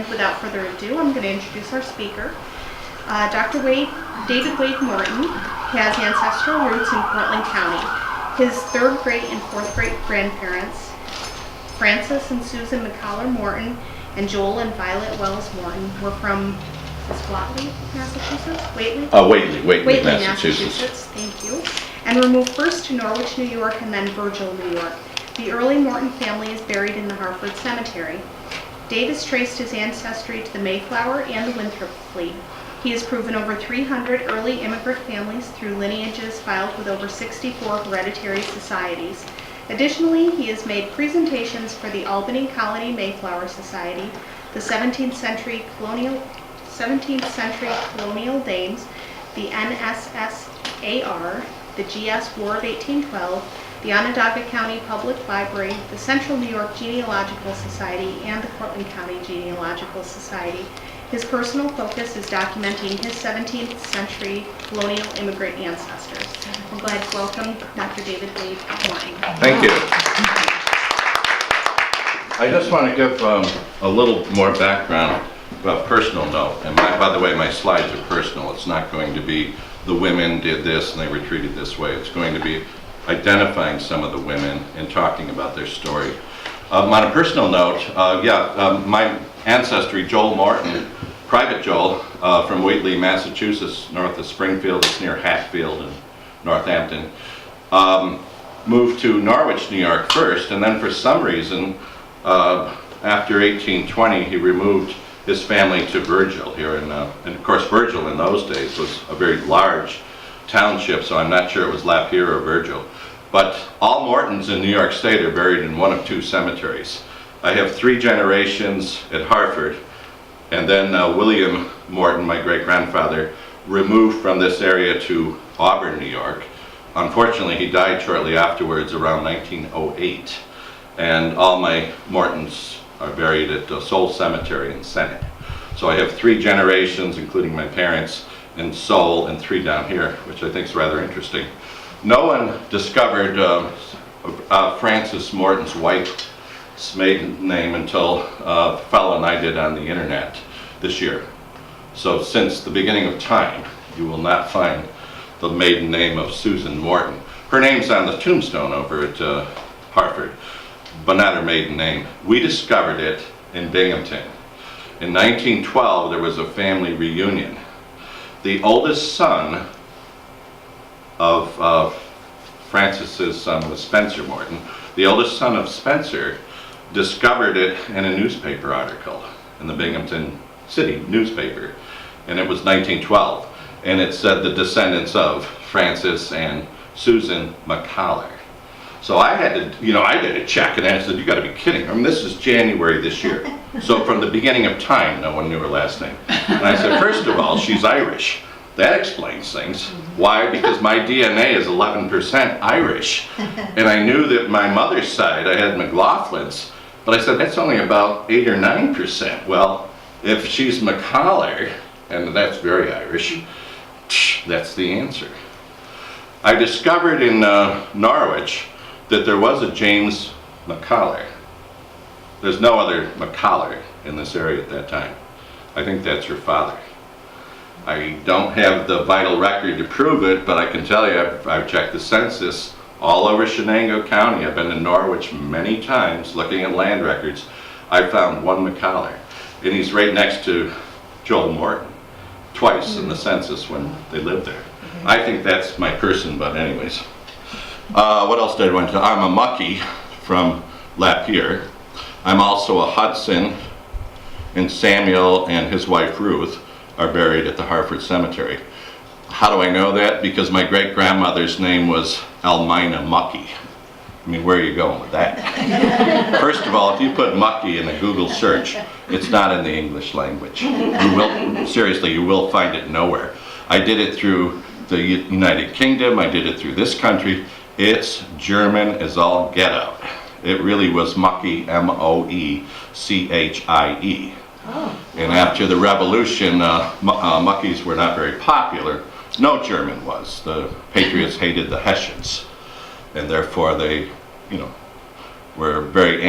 And without further ado, I'm going to introduce our speaker. Dr. David Wade Morton has ancestral roots in Cortland County. His third great and fourth great grandparents, Francis and Susan McCollar Morton and Joel and Violet Wells Morton, were from Whately, Massachusetts? Whately, Massachusetts. Thank you. And were moved first to Norwich, New York, and then Virgil, New York. The early Morton family is buried in the Hartford Cemetery. Davis traced his ancestry to the Mayflower and the Winthrop fleet. He has proven over 300 early immigrant families through lineages filed with over 64 hereditary societies. Additionally, he has made presentations for the Albany Colony Mayflower Society, the 17th century Colonial Days, the NSSAR, the GS War of 1812, the Onondaga County Public Library, the Central New York Genealogical Society, and the Cortland County Genealogical Society. His personal focus is documenting his 17th century colonial immigrant ancestors. I'm glad to welcome Dr. David Wade Morton. Thank you. I just want to give a little more background, a personal note. And by the way, my slides are personal. It's not going to be the women did this and they were treated this way. It's going to be identifying some of the women and talking about their story. On a personal note, my ancestry, Joel Morton, Private Joel, from Whately, Massachusetts, north of Springfield, it's near Hatfield and Northampton, moved to Norwich, New York first, and then for some reason, after 1820, he removed his family to Virgil here and of course Virgil in those days was a very large township, so I'm not sure it was Lapeer or Virgil. But all Mortons in New York State are buried in one of two cemeteries. I have 3 generations at Hartford, and then William Morton, my great-grandfather, removed from this area to Auburn, New York. Unfortunately, he died shortly afterwards, around 1908. And all my Mortons are buried at Soule Cemetery in Senate. So I have 3 generations, including my parents, in Soule, and 3 down here, which I think is rather interesting. No one discovered Frances Morton's wife's maiden name until a fellow and I did on the internet this year. So since the beginning of time, you will not find the maiden name of Susan Morton. Her name's on the tombstone over at Hartford, but not her maiden name. We discovered it in Binghamton. In 1912, there was a family reunion. The oldest son of Francis's son was Spencer Morton. The oldest son of Spencer discovered it in a newspaper article in the Binghamton City newspaper, and it was 1912, and it said the descendants of Francis and Susan McCollar. So I had to, I did a check, and I said, you got to be kidding. I mean, this is January this year. So from the beginning of time, no one knew her last name. And I said, first of all, she's Irish. That explains things. Why? Because my DNA is 11% Irish. And I knew that my mother's side, I had McLaughlin's, but I said, that's only about 8 or 9%. Well, if she's McCollar, and that's very Irish, that's the answer. I discovered in Norwich that there was a James McCollar. There's no other McCollar in this area at that time. I think that's your father. I don't have the vital record to prove it, but I can tell you I've checked the census all over Shenango County. I've been to Norwich many times looking at land records. I found one McCollar, and he's right next to Joel Morton, twice in the census when they lived there. I think that's my person, but anyways. What else did I want to? I'm a Mucky from Lapeer. I'm also a Hudson, and Samuel and his wife Ruth are buried at the Hartford Cemetery. How do I know that? Because my great-grandmother's name was Elmina Mucky. I mean, where are you going with that? First of all, if you put Mucky in a Google search, it's not in the English language. You will find it nowhere. I did it through the United Kingdom, I did it through this country. It's German as all get out. It really was Mucky, M-O-E-C-H-I-E. Oh. And after the revolution, Muckies were not very popular. No German was. The Patriots hated the Hessians, and therefore they, were very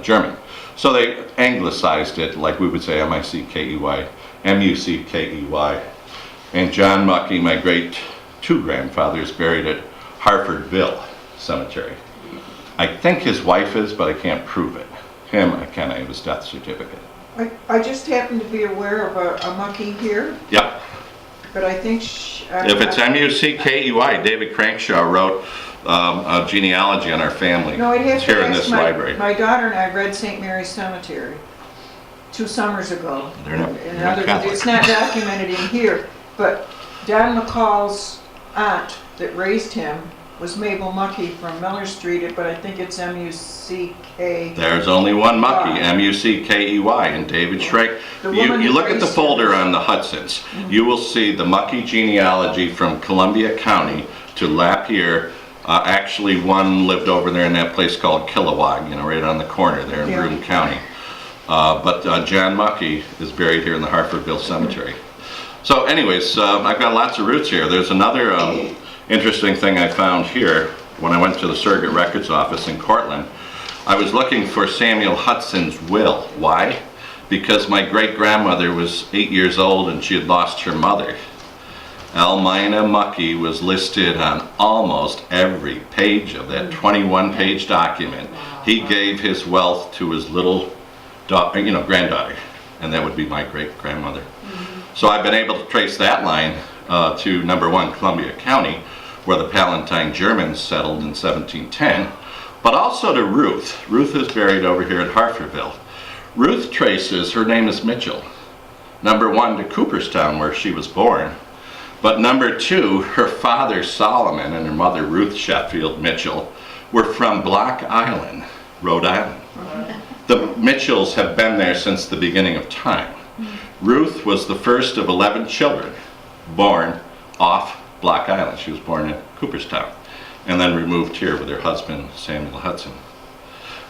German. So they anglicized it, like we would say M-I-C-K-E-Y, M-U-C-K-E-Y. And John Muckey, my great two-grandfather, is buried at Harfordville Cemetery. I think his wife is, but I can't prove it. Him, I can't have his death certificate. I just happen to be aware of a Muckey here, Yep. but I think If it's M-U-C-K-E-Y, David Crankshaw wrote a genealogy on our family. no, I'd have It's to here in ask this library. my daughter and I read St. Mary's Cemetery 2 summers ago. They're not- In they're not other words, Catholic. it's not documented in here, but Don McCall's aunt that raised him was Mabel Muckey from Miller Street, but I think it's M-U-C-K. There's only one Muckey, M-U-C-K-E-Y, and David Shrake. The woman You who look at the raised folder him. on the Hudsons, you will see the Muckey genealogy from Columbia County to Lapeer. Actually, one lived over there in that place called Kilowog, you know, right on the corner there in Yeah. Broome County. But John Muckey is buried here in the Harfordville Cemetery. So anyways, I've got lots of roots here. There's another interesting thing I found here when I went to the Surrogate Records office in Cortland. I was looking for Samuel Hudson's will. Why? Because my great-grandmother was 8 years old and she had lost her mother. Elmina Muckey was listed on almost every page of that 21-page document. He gave his wealth to his little granddaughter, and that would be my great-grandmother. So I've been able to trace that line to number 1, Columbia County, where the Palatine Germans settled in 1710, but also to Ruth. Ruth is buried over here at Harfordville. Ruth traces, her name is Mitchell, number 1 to Cooperstown, where she was born, but number 2, her father Solomon and her mother Ruth Sheffield Mitchell were from Block Island, Rhode Island. The Mitchells have been there since the beginning of time. Ruth was the first of 11 children born off Block Island. She was born in Cooperstown and then removed here with her husband Samuel Hudson.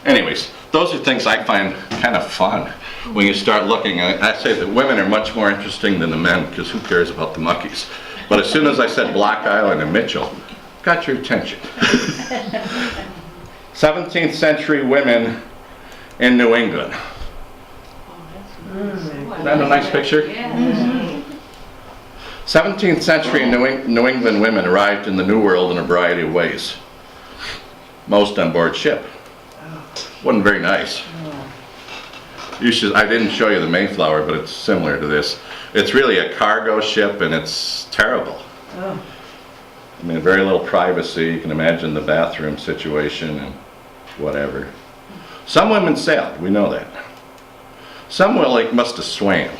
Anyways, those are things I find kind of fun when you start looking. I say that women are much more interesting than the men, because who cares about the Muckeys? But as soon as I said Block Island and Mitchell, got your attention. 17th century women in New England. Isn't that a nice picture? 17th century New England women arrived in the New World in a variety of ways. Most on board ship. Wasn't very nice. I didn't show you the Mayflower, but it's similar to this. It's really a cargo ship, and it's terrible. I mean, very little privacy. You can imagine the bathroom situation and whatever. Some women sailed, we know that. Some must have swam.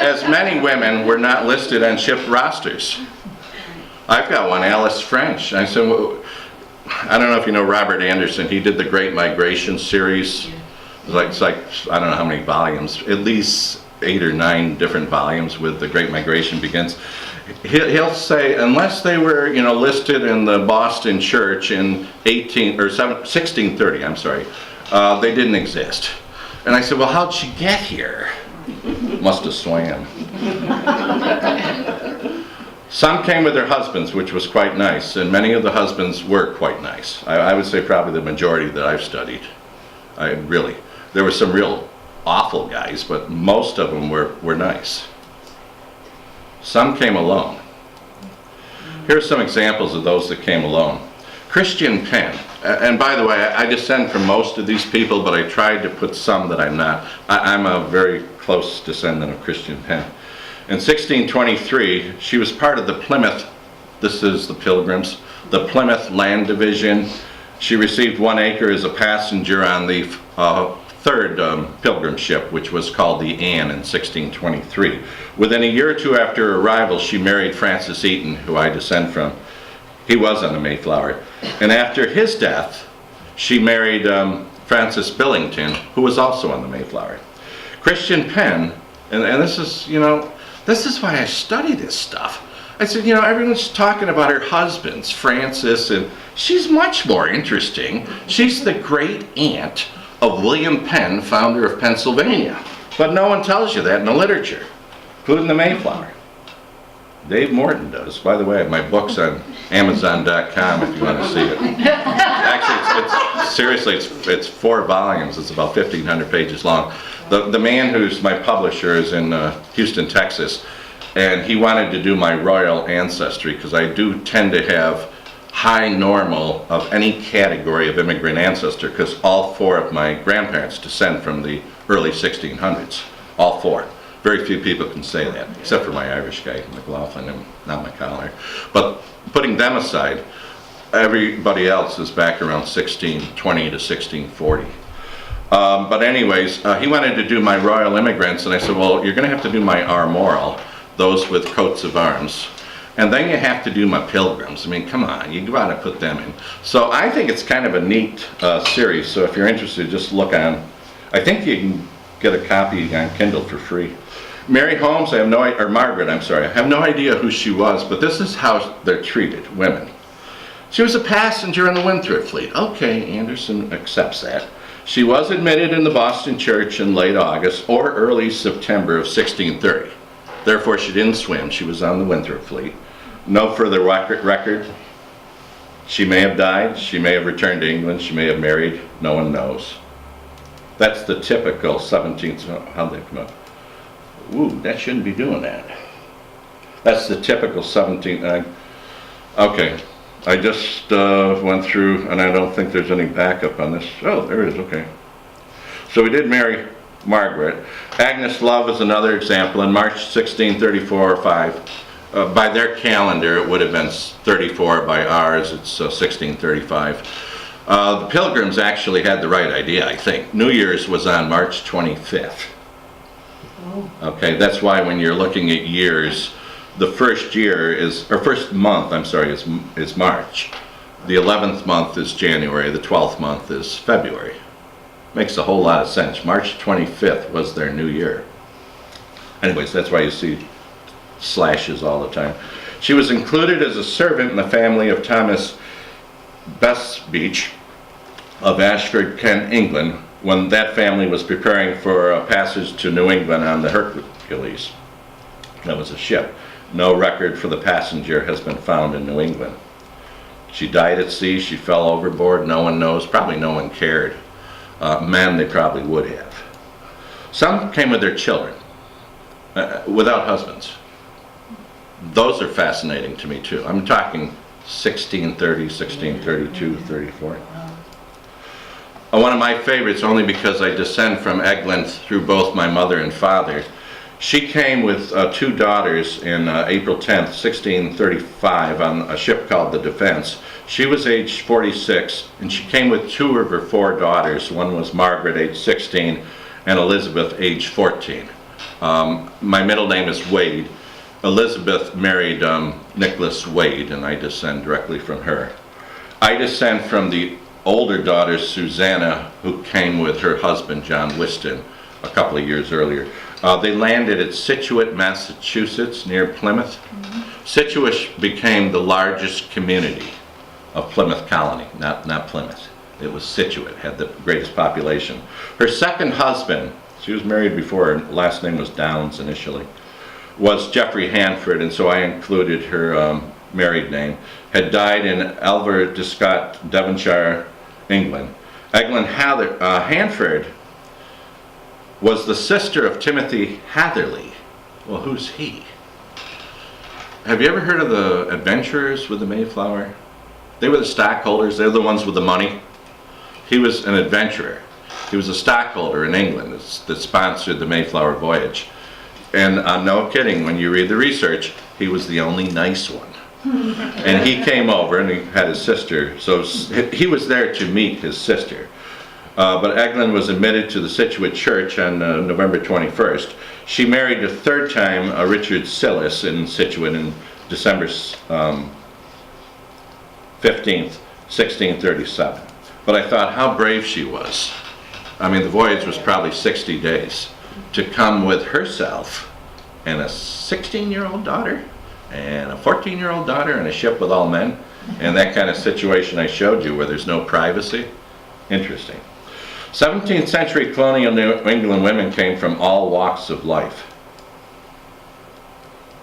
As many women were not listed on ship rosters. I've got one, Alice French. I said, well, I don't know if you know Robert Anderson. He did the Great Migration series. It's like I don't know how many volumes, at least 8 or 9 different volumes with The Great Migration Begins. He'll say, unless they were, listed in the Boston Church in 1630, I'm sorry, they didn't exist. And I said, well, how'd she get here? Must have swam. Some came with their husbands, which was quite nice, and many of the husbands were quite nice. I would say probably the majority that I've studied. There were some real awful guys, but most of them were nice. Some came alone. Here's some examples of those that came alone. Christian Penn, and by the way, I descend from most of these people, but I tried to put some that I'm not. I'm a very close descendant of Christian Penn. In 1623, she was part of the Plymouth, this is the Pilgrims, the Plymouth Land Division. She received 1 acre as a passenger on the third Pilgrim ship, which was called the Anne in 1623. Within a year or 2 after her arrival, she married Francis Eaton, who I descend from. He was on the Mayflower. And after his death, she married Francis Billington, who was also on the Mayflower. Christian Penn, and this is, this is why I study this stuff. I said, everyone's talking about her husbands, Francis, and she's much more interesting. She's the great aunt of William Penn, founder of Pennsylvania. But no one tells you that in the literature, including the Mayflower. Dave Morton does. By the way, I have my books on Amazon.com if you want to see it. Actually, seriously, it's 4 volumes. It's about 1,500 pages long. The man who's my publisher is in Houston, Texas, and he wanted to do my royal ancestry because I do tend to have high normal of any category of immigrant ancestor because all 4 of my grandparents descend from the early 1600s. All 4. Very few people can say that, except for my Irish guy, McLaughlin, and not my collar. But putting them aside, everybody else is back around 1620 to 1640. But anyways, he wanted to do my royal immigrants, and I said, well, you're going to have to do my armorial, those with coats of arms. And then you have to do my pilgrims. I mean, come on, you got to put them in. So I think it's kind of a neat series, so if you're interested, just look on. I think you can get a copy on Kindle for free. Mary Holmes, or Margaret, I'm sorry, I have no idea who she was, but this is how they're treated, women. She was a passenger in the Winthrop fleet. Okay, Anderson accepts that. She was admitted in the Boston church in late August or early September of 1630. Therefore, she didn't swim. She was on the Winthrop fleet. No further record. She may have died. She may have returned to England. She may have married. No one knows. That's the typical 17th, how'd they come up? Ooh, that shouldn't be doing that. That's the typical 17th, okay. I just went through, and I don't think there's any backup on this. Oh, there is, okay. So we did marry Margaret. Agnes Love is another example. In March 1634 or 5, by their calendar it would have been 34, by ours it's 1635. The Pilgrims actually had the right idea, I think. New Year's was on March 25th. Okay, that's why when you're looking at years, the first year is, or first month, I'm sorry, is March. The 11th month is January, the 12th month is February. Makes a whole lot of sense. March 25th was their new year. Anyways, that's why you see slashes all the time. She was included as a servant in the family of Thomas Bestbeach of Ashford, Kent, England, when that family was preparing for a passage to New England on the Hercules. That was a ship. No record for the passenger has been found in New England. She died at sea. She fell overboard. No one knows. Probably no one cared. Men, they probably would have. Some came with their children, without husbands. Those are fascinating to me too. I'm talking 1630, 1632, 34. One of my favorites, only because I descend from Eglin through both my mother and father. She came with 2 daughters in April 10th, 1635 on a ship called the Defense. She was age 46, and she came with 2 of her 4 daughters. One was Margaret, age 16, and Elizabeth, age 14. My middle name is Wade. Elizabeth married Nicholas Wade, and I descend directly from her. I descend from the older daughter, Susanna, who came with her husband, John Whiston, a couple of years earlier. They landed at Scituate, Massachusetts, near Plymouth. Scituate became the largest community of Plymouth Colony, not Plymouth. It was Scituate, had the greatest population. Her second husband, she was married before, her last name was Downs initially, was Geoffrey Hanford, and so I included her married name, had died in Alverdscott, Devonshire, England. Eglin Hanford was the sister of Timothy Hatherley. Well, who's he? Have you ever heard of the adventurers with the Mayflower? They were the stockholders. They're the ones with the money. He was an adventurer. He was a stockholder in England that sponsored the Mayflower voyage. And no kidding, when you read the research, he was the only nice one. And he came over and he had his sister, so he was there to meet his sister. But Eglin was admitted to the Scituate Church on November 21st. She married a 3rd time Richard Sillis in Scituate in December 15th, 1637. But I thought how brave she was. I mean, the voyage was probably 60 days. To come with herself and a 16-year-old daughter and a 14-year-old daughter in a ship with all men, and that kind of situation I showed you where there's no privacy. Interesting. 17th century colonial New England women came from all walks of life.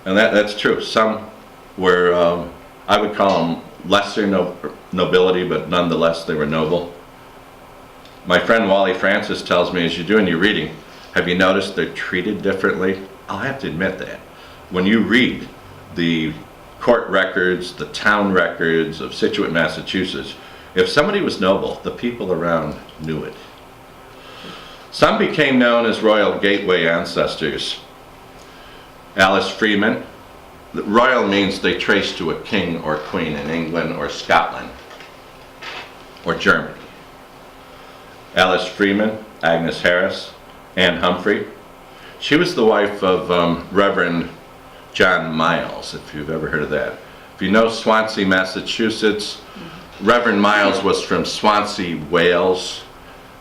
and that's true. Some were, I would call them lesser nobility, but nonetheless they were noble. My friend Wally Francis tells me, as you're doing your reading, have you noticed they're treated differently? I'll have to admit that. When you read the court records, the town records of Scituate, Massachusetts, if somebody was noble, the people around knew it. Some became known as Royal Gateway ancestors. Alice Freeman. Royal means they trace to a king or queen in England or Scotland or Germany. Alice Freeman, Agnes Harris, Anne Humphrey. She was the wife of Reverend John Miles, if you've ever heard of that. If you know Swansea, Massachusetts, Reverend Miles was from Swansea, Wales.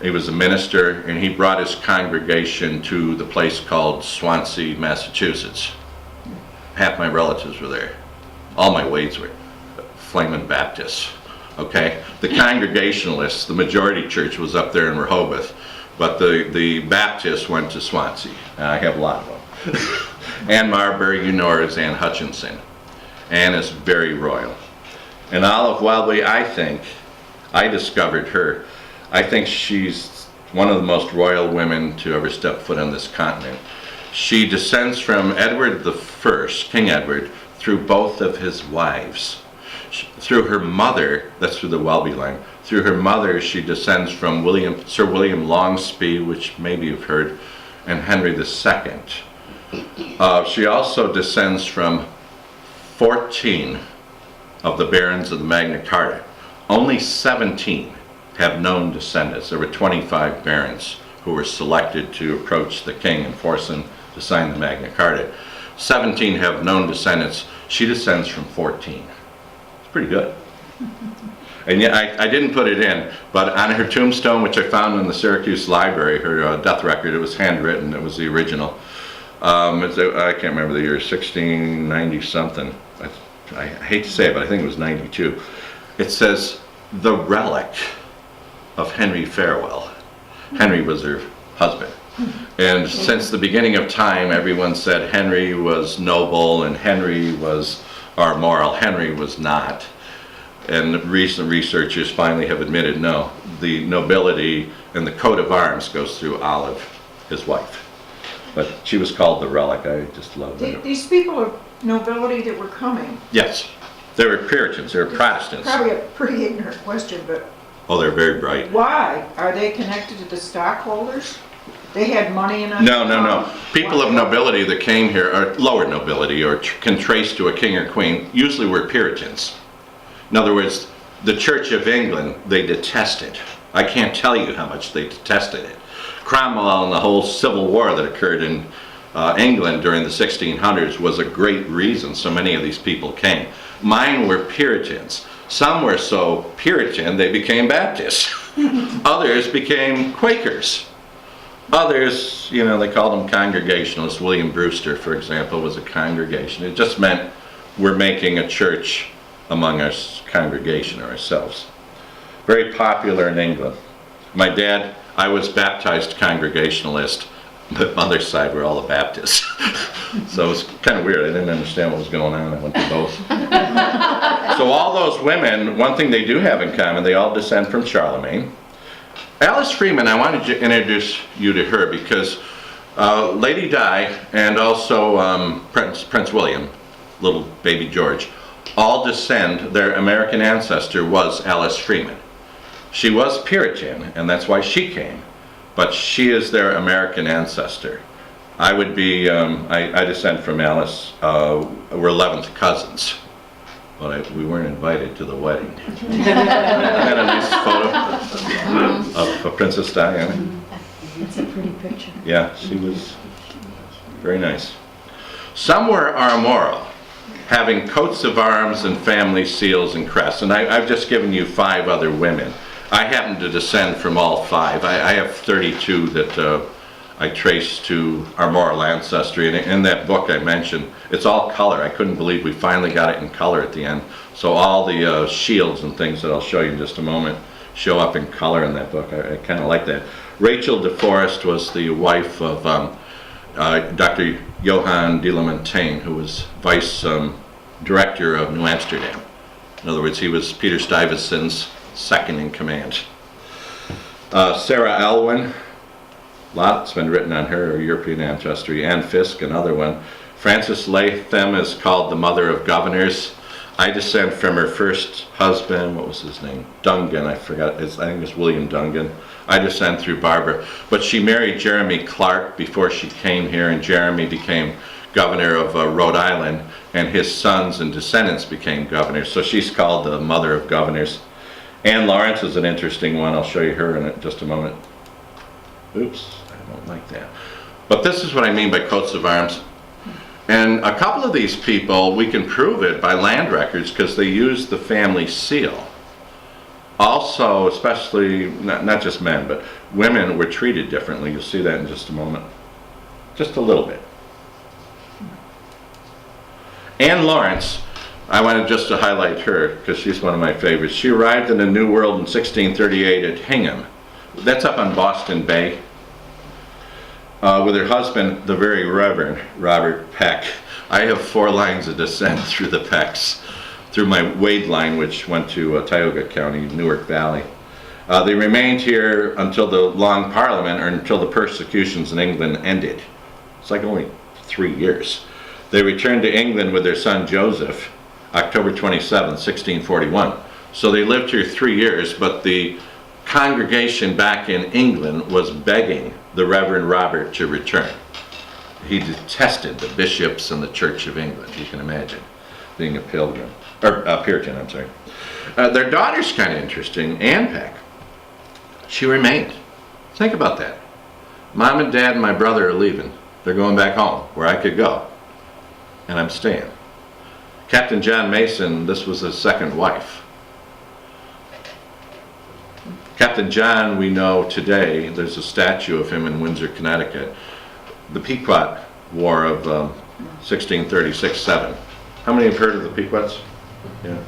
He was a minister, and he brought his congregation to the place called Swansea, Massachusetts. Half my relatives were there. All my Wades were Flaming Baptists, okay? The Congregationalists, the majority church was up there in Rehoboth, but the Baptists went to Swansea. And I have a lot of them. Anne Marbury, you know her as Anne Hutchinson. Anne is very royal. And Olive Wildley, I discovered her. I think she's one of the most royal women to ever step foot on this continent. She descends from Edward I, King Edward, through both of his wives. Through her mother, that's through the Welby line, through her mother she descends from Sir William Longspee, which maybe you've heard, and Henry II. She also descends from 14 of the barons of the Magna Carta. Only 17 have known descendants. There were 25 barons who were selected to approach the king and force him to sign the Magna Carta. 17 have known descendants. She descends from 14. It's pretty good. And yet I didn't put it in, but on her tombstone, which I found in the Syracuse Library, her death record, it was handwritten. It was the original. I can't remember the year, 1690 something. I hate to say it, but I think it was 92. It says, the relic of Henry Farewell. Henry was her husband. And since the beginning of time, everyone said Henry was noble and Henry was, or moral. Henry was not. And recent researchers finally have admitted, no, the nobility and the coat of arms goes through Olive, his wife. But she was called the relic. I just love that. These people of nobility that were coming. Yes, they were Puritans, they were Protestants. Probably a pretty ignorant question, but Oh, they're very bright. why? Are they connected to the stockholders? They had money in it? No. People of nobility that came here, or lower nobility, or can trace to a king or queen, usually were Puritans. In other words, the Church of England, they detested. I can't tell you how much they detested it. Cromwell and the whole civil war that occurred in England during the 1600s was a great reason so many of these people came. Mine were Puritans. Some were so Puritan they became Baptists. Others became Quakers. Others, you know, they called them Congregationalists. William Brewster, for example, was a congregation. It just meant we're making a church among our congregation or ourselves. Very popular in England. My dad, I was baptized Congregationalist, but mother's side were all the Baptists. So it was kind of weird. I didn't understand what was going on. I went to both. So all those women, one thing they do have in common, they all descend from Charlemagne. Alice Freeman, I wanted to introduce you to her because Lady Di and also Prince William, little baby George, all descend, their American ancestor was Alice Freeman. She was Puritan, and that's why she came, but she is their American ancestor. I would be, I descend from Alice. We're 11th cousins, but we weren't invited to the wedding. I had a nice photo of Princess Diana. That's a pretty picture. Yeah, she was very nice. Some were armorial, having coats of arms and family seals and crests, and I've just given you 5 other women. I happen to descend from all 5. I have 32 that I trace to our moral ancestry, and in that book I mentioned, it's all color. I couldn't believe we finally got it in color at the end. So all the shields and things that I'll show you in just a moment show up in color in that book. I kind of like that. Rachel DeForest was the wife of Dr. Johann de la Montagne, who was vice director of New Amsterdam. In other words, he was Peter Stuyvesant's second in command. Sarah Elwyn, lots been written on her European ancestry. Anne Fiske, another one. Frances Latham is called the mother of governors. I descend from her first husband, what was his name? Dungan, I forgot, I think it's William Dungan. I descend through Barbara. But she married Jeremy Clark before she came here, and Jeremy became governor of Rhode Island, and his sons and descendants became governors. So she's called the mother of governors. Anne Lawrence is an interesting one. I'll show you her in just a moment. Oops, I don't like that. But this is what I mean by coats of arms. And a couple of these people, we can prove it by land records because they use the family seal. Also, especially, not just men, but women were treated differently. You'll see that in just a moment. Just a little bit. Anne Lawrence, I wanted just to highlight her because she's one of my favorites. She arrived in the New World in 1638 at Hingham. That's up on Boston Bay. With her husband, the very Reverend Robert Peck. I have 4 lines of descent through the Pecks, through my Wade line, which went to Tioga County, Newark Valley. They remained here until the Long Parliament, or until the persecutions in England ended. It's like only 3 years. They returned to England with their son Joseph, October 27, 1641. So they lived here 3 years, but the congregation back in England was begging the Reverend Robert to return. He detested the bishops and the Church of England, you can imagine, being a pilgrim, or a Puritan, I'm sorry. Their daughter's kind of interesting, Anne Peck. She remained. Think about that. Mom and Dad and my brother are leaving. They're going back home, where I could go. And I'm staying. Captain John Mason, this was his second wife. Captain John, we know today, there's a statue of him in Windsor, Connecticut. The Pequot War of 1636-7. How many have heard of the Pequots? Yeah.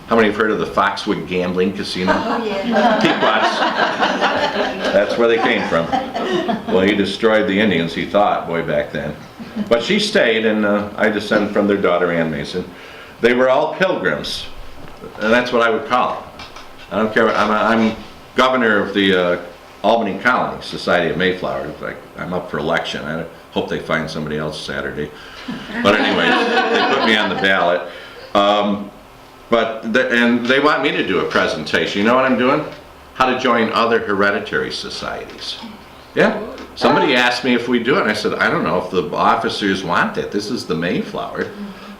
How many have heard of the Foxwood Gambling Casino? Oh, yeah. Pequots. That's where they came from. Well, he destroyed the Indians, he thought, way back then. But she stayed, and I descend from their daughter, Ann Mason. They were all pilgrims, and that's what I would call them. I don't care, I'm governor of the Albany Colony Society of Mayflower. Like, I'm up for election. I hope they find somebody else Saturday. But anyways, they put me on the ballot. And they want me to do a presentation. You know what I'm doing? How to join other hereditary societies. Yeah. Somebody asked me if we do it, and I said, I don't know if the officers want it. This is the Mayflower.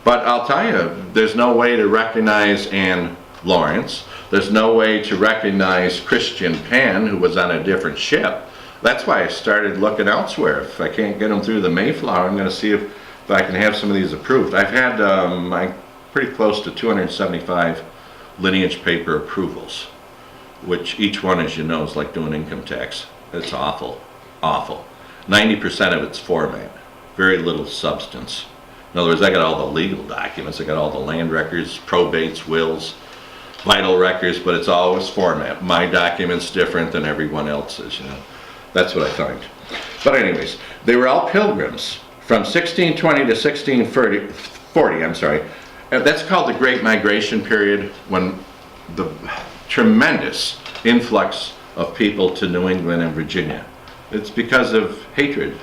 But I'll tell you, there's no way to recognize Anne Lawrence. There's no way to recognize Christian Penn, who was on a different ship. That's why I started looking elsewhere. If I can't get them through the Mayflower, I'm going to see if I can have some of these approved. I've had pretty close to 275 lineage paper approvals, which each one, as you know, is like doing income tax. It's awful, awful. 90% of it's format, very little substance. In other words, I got all the legal documents, I got all the land records, probates, wills, vital records, but it's always format. My document's different than everyone else's, you know. That's what I find. But anyways, they were all pilgrims from 1620 to 1640, I'm sorry. That's called the Great Migration period, when the tremendous influx of people to New England and Virginia. It's because of hatred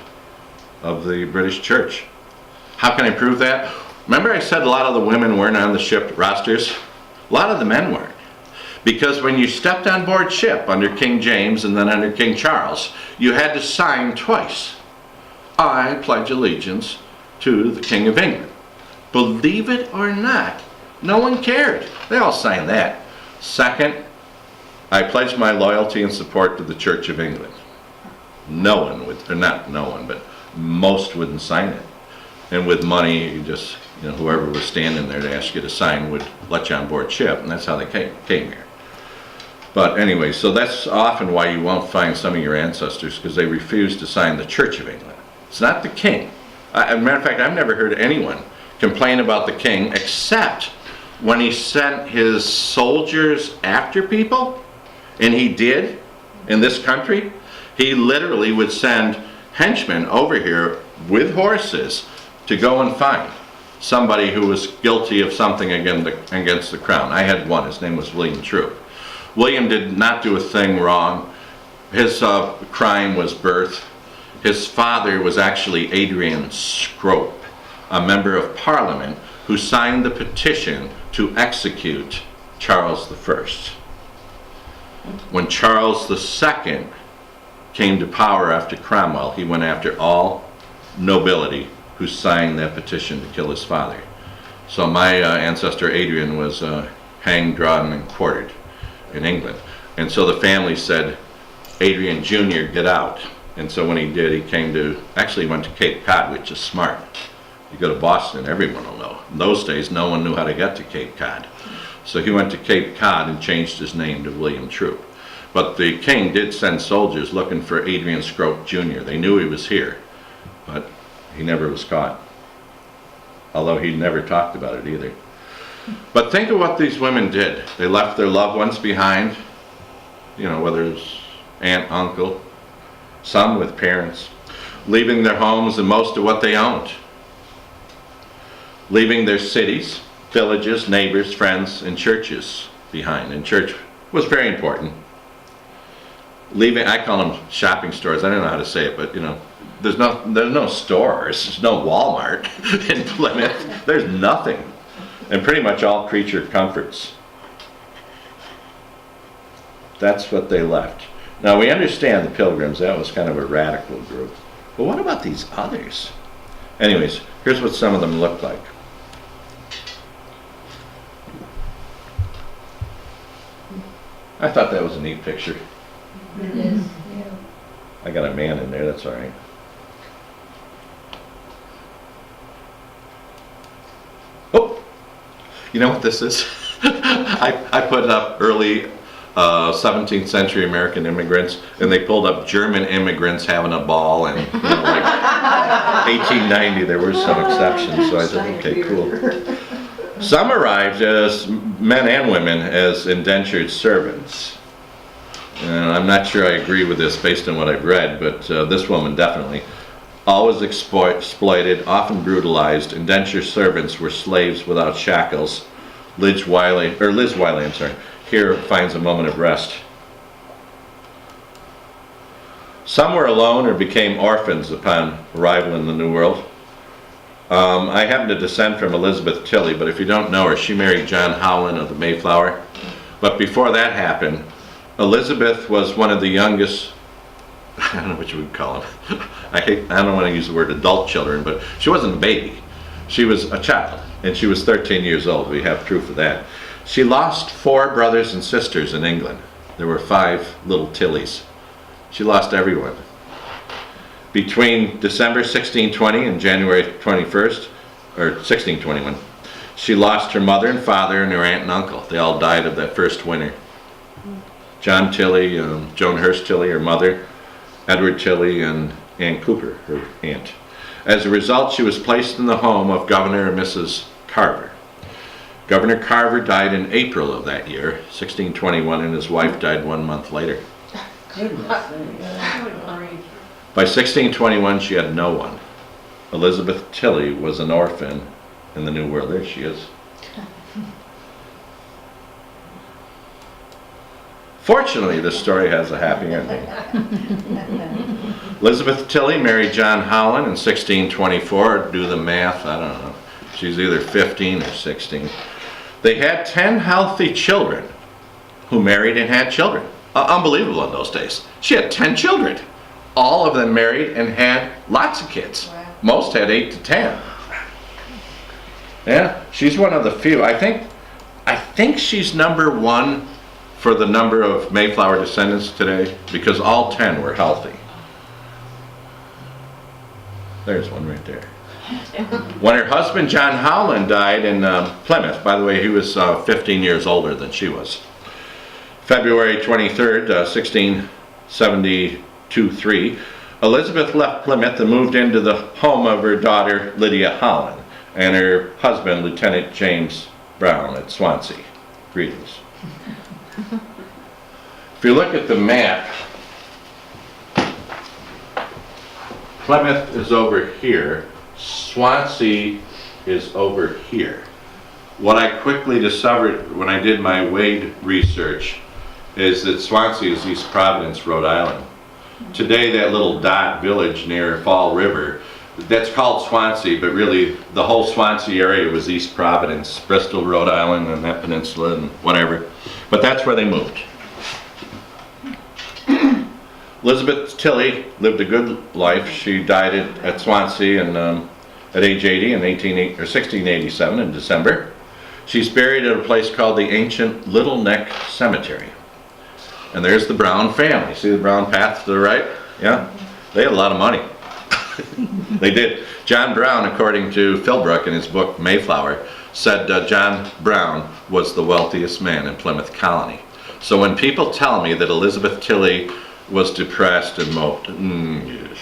of the British Church. How can I prove that? Remember I said a lot of the women weren't on the ship rosters? A lot of the men weren't. Because when you stepped on board ship under King James and then under King Charles, you had to sign twice. I pledge allegiance to the King of England. Believe it or not, no one cared. They all signed that. Second, I pledge my loyalty and support to the Church of England. No one would, or not no one, but most wouldn't sign it. And with money, you just, you know, whoever was standing there to ask you to sign would let you on board ship, and that's how they came here. But anyway, so that's often why you won't find some of your ancestors, because they refuse to sign the Church of England. It's not the king. As a matter of fact, I've never heard anyone complain about the king except when he sent his soldiers after people, and he did in this country. He literally would send henchmen over here with horses to go and find somebody who was guilty of something against the crown. I had one. His name was William Troop. William did not do a thing wrong. His crime was birth. His father was actually Adrian Scrope, a member of Parliament who signed the petition to execute Charles I. When Charles II came to power after Cromwell, he went after all nobility who signed that petition to kill his father. So my ancestor Adrian was hanged, drawn, and quartered in England. And so the family said, Adrian Jr., get out. And so when he did, he actually went to Cape Cod, which is smart. You go to Boston, everyone will know. In those days, no one knew how to get to Cape Cod. So he went to Cape Cod and changed his name to William Troop. But the king did send soldiers looking for Adrian Scrope Jr. They knew he was here, but he never was caught. Although he never talked about it either. But think of what these women did. They left their loved ones behind, whether it was aunt, uncle, some with parents, leaving their homes and most of what they owned, leaving their cities, villages, neighbors, friends, and churches behind. And church was very important. I call them shopping stores. I don't know how to say it, but there's no stores. There's no Walmart in Plymouth. There's nothing. And pretty much all creature comforts. That's what they left. Now we understand the Pilgrims. That was kind of a radical group. But what about these others? Anyways, here's what some of them looked like. I thought that was a neat picture. It is, yeah. I got a man in there, that's all right. Oh, you know what this is? I put up early 17th century American immigrants, and they pulled up German immigrants having a ball, and like 1890 there were some exceptions, so I said, okay, cool. Some arrived as men and women as indentured servants. And I'm not sure I agree with this based on what I've read, but this woman definitely. Always exploited, often brutalized, indentured servants were slaves without shackles. Liz Wiley, here finds a moment of rest. Some were alone or became orphans upon arrival in the New World. I happen to descend from Elizabeth Tilley, but if you don't know her, she married John Howland of the Mayflower. But before that happened, Elizabeth was one of the youngest, I don't know what you would call them. I don't want to use the word adult children, but she wasn't a baby. She was a child, and she was 13 years old. We have proof of that. She lost 4 brothers and sisters in England. There were 5 little Tillies. She lost everyone. Between December 1620 and January 21st, or 1621, she lost her mother and father and her aunt and uncle. They all died of that first winter. John Tilley, Joan Hurst Tilley, her mother, Edward Tilley, and Ann Cooper, her aunt. As a result, she was placed in the home of Governor and Mrs. Carver. Governor Carver died in April of that year, 1621, and his wife died 1 month later. By 1621, she had no one. Elizabeth Tilley was an orphan in the New World. There she is. Fortunately, this story has a happy ending. Elizabeth Tilley married John Howland in 1624. Do the math, I don't know. She's either 15 or 16. They had 10 healthy children who married and had children. Unbelievable in those days. She had 10 children. All of them married and had lots of kids. Wow. Most had 8 to 10. Yeah, she's one of the few. I think she's number 1 for the number of Mayflower descendants today, because all 10 were healthy. There's one right there. When her husband John Howland died in Plymouth, by the way, he was 15 years older than she was. February 23rd, 1672-3, Elizabeth left Plymouth and moved into the home of her daughter Lydia Howland and her husband Lieutenant James Brown at Swansea. Greetings. If you look at the map, Plymouth is over here. Swansea is over here. What I quickly discovered when I did my Wade research is that Swansea is East Providence, Rhode Island. Today, that little dot village near Fall River, that's called Swansea, but really the whole Swansea area was East Providence, Bristol, Rhode Island, and that peninsula and whatever. But that's where they moved. Elizabeth Tilley lived a good life. She died at Swansea at age 80 in 1687 in December. She's buried at a place called the ancient Little Neck Cemetery. And there's the Brown family. See the brown path to the right? Yeah? They had a lot of money. They did. John Brown, according to Philbrook in his book Mayflower, said John Brown was the wealthiest man in Plymouth Colony. So when people tell me that Elizabeth Tilley was depressed and moped, yes.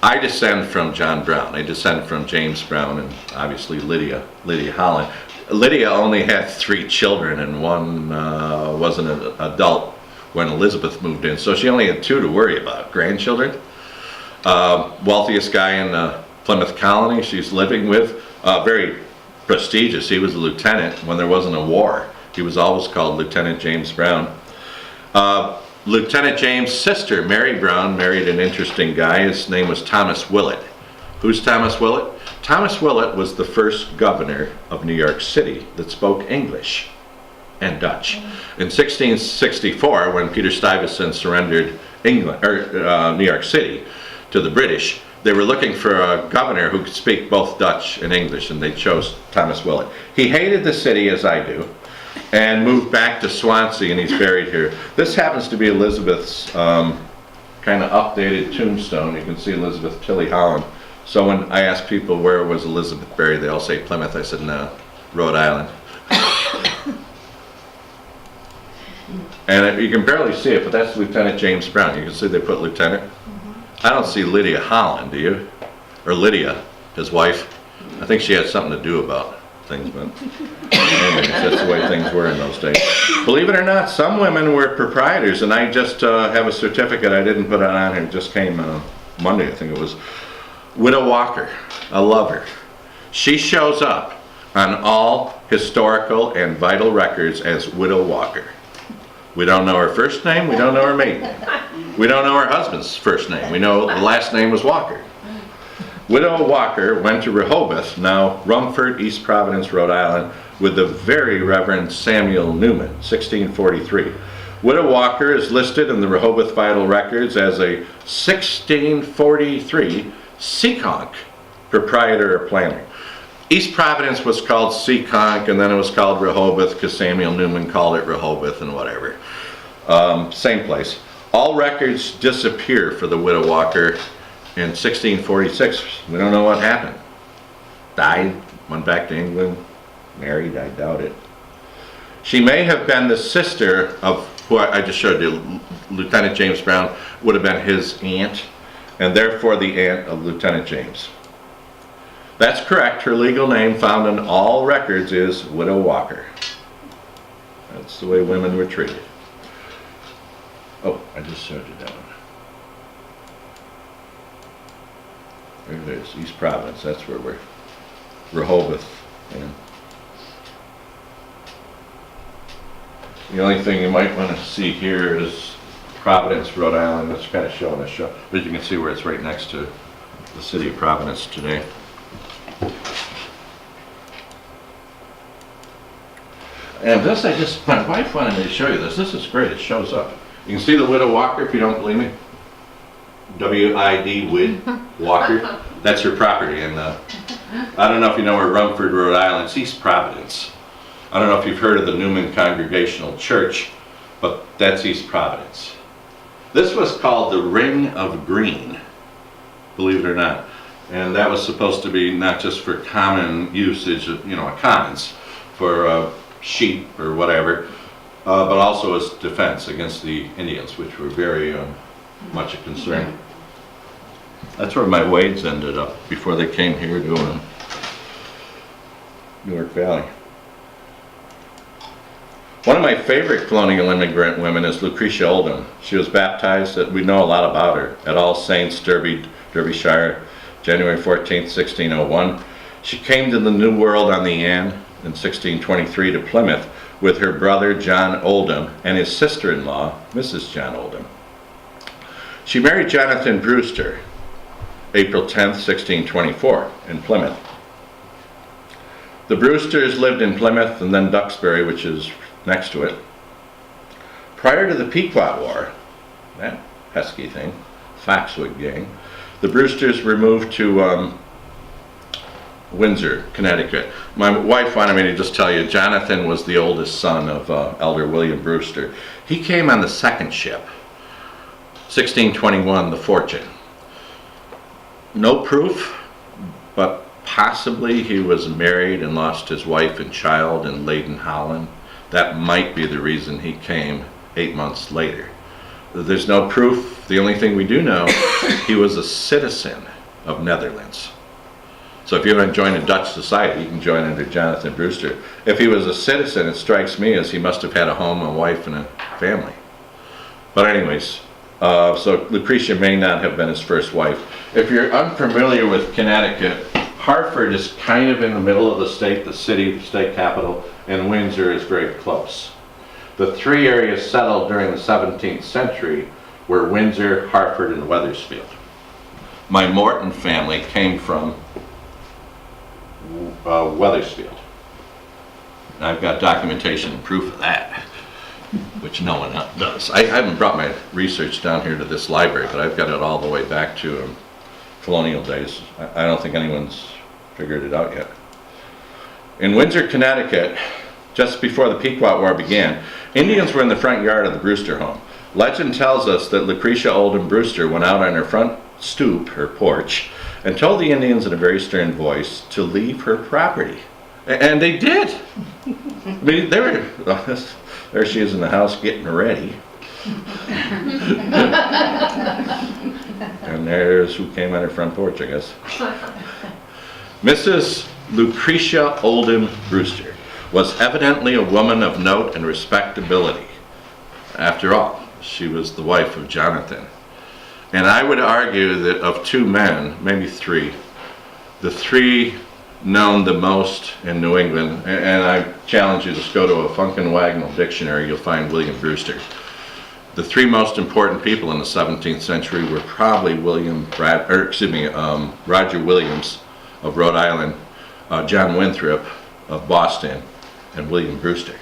I descend from John Brown. I descend from James Brown and obviously Lydia Holland. Lydia only had 3 children and one wasn't an adult when Elizabeth moved in, so she only had 2 to worry about. Grandchildren. Wealthiest guy in the Plymouth Colony she's living with. Very prestigious. He was a lieutenant when there wasn't a war. He was always called Lieutenant James Brown. Lieutenant James' sister, Mary Brown, married an interesting guy. His name was Thomas Willett. Who's Thomas Willett? Thomas Willett was the first governor of New York City that spoke English and Dutch. In 1664, when Peter Stuyvesant surrendered New York City to the British, they were looking for a governor who could speak both Dutch and English, and they chose Thomas Willett. He hated the city, as I do, and moved back to Swansea, and he's buried here. This happens to be Elizabeth's kind of updated tombstone. You can see Elizabeth Tilley Holland. So when I ask people where was Elizabeth buried, they all say Plymouth. I said, no, Rhode Island. And you can barely see it, but that's Lieutenant James Brown. You can see they put Lieutenant. I don't see Lydia Holland, do you? Or Lydia, his wife. I think she had something to do about things, but anyways, that's the way things were in those days. Believe it or not, some women were proprietors, and I just have a certificate I didn't put on here. It just came Monday, I think it was. Widow Walker, I love her. She shows up on all historical and vital records as Widow Walker. We don't know her first name, we don't know her maiden name. We don't know her husband's first name. We know the last name was Walker. Widow Walker went to Rehoboth, now Rumford, East Providence, Rhode Island, with the very Reverend Samuel Newman, 1643. Widow Walker is listed in the Rehoboth Vital Records as a 1643 Seekonk proprietor or planner. East Providence was called Seekonk, and then it was called Rehoboth because Samuel Newman called it Rehoboth and whatever. Same place. All records disappear for the Widow Walker in 1646. We don't know what happened. Died, went back to England, married, I doubt it. She may have been the sister of who I just showed you, Lieutenant James Brown, would have been his aunt, and therefore the aunt of Lieutenant James. That's correct. Her legal name found in all records is Widow Walker. That's the way women were treated. Oh, I just showed you that one. There it is, East Providence. That's where we're. Rehoboth. Yeah. The only thing you might want to see here is Providence, Rhode Island. That's kind of showing a show, but you can see where it's right next to the city of Providence today. And this, my wife wanted me to show you this. This is great. It shows up. You can see the Widow Walker if you don't believe me. W-I-D, Wid Walker. That's her property. And I don't know if you know where Rumford, Rhode Island. It's East Providence. I don't know if you've heard of the Newman Congregational Church, but that's East Providence. This was called the Ring of Green, believe it or not. And that was supposed to be not just for common usage, commons, for sheep or whatever, but also as defense against the Indians, which were very much a concern. That's where my Wades ended up before they came here to Newark Valley. One of my favorite colonial immigrant women is Lucretia Oldham. She was baptized, we know a lot about her, at All Saints, Derbyshire, January 14th, 1601. She came to the New World on the Anne in 1623 to Plymouth with her brother John Oldham and his sister-in-law, Mrs. John Oldham. She married Jonathan Brewster, April 10th, 1624, in Plymouth. The Brewsters lived in Plymouth and then Duxbury, which is next to it. Prior to the Pequot War, that pesky thing, Foxwood gang, the Brewsters were moved to Windsor, Connecticut. My wife wanted me to just tell you, Jonathan was the oldest son of Elder William Brewster. He came on the second ship, 1621, the Fortune. No proof, but possibly he was married and lost his wife and child in Leyden, Holland. That might be the reason he came 8 months later. There's no proof. The only thing we do know, he was a citizen of Netherlands. So if you want to join a Dutch society, you can join under Jonathan Brewster. If he was a citizen, it strikes me as he must have had a home, a wife, and a family. But anyways, so Lucretia may not have been his first wife. If you're unfamiliar with Connecticut, Hartford is kind of in the middle of the state, the city, the state capital, and Windsor is very close. The three areas settled during the 17th century were Windsor, Hartford, and Wethersfield. My Morton family came from Wethersfield. And I've got documentation and proof of that, which no one else does. I haven't brought my research down here to this library, but I've got it all the way back to Colonial Days. I don't think anyone's figured it out yet. In Windsor, Connecticut, just before the Pequot War began, Indians were in the front yard of the Brewster home. Legend tells us that Lucretia Oldham Brewster went out on her front stoop, her porch, and told the Indians in a very stern voice to leave her property. And they did. I mean, they were, there she is in the house getting ready. And there's who came on her front porch, I guess. Mrs. Lucretia Oldham Brewster was evidently a woman of note and respectability. After all, she was the wife of Jonathan. And I would argue that of two men, maybe three, the three known the most in New England, and I challenge you to go to a Funkin' Wagnall dictionary, you'll find William Brewster. The three most important people in the 17th century were probably Roger Williams of Rhode Island, John Winthrop of Boston, and William Brewster.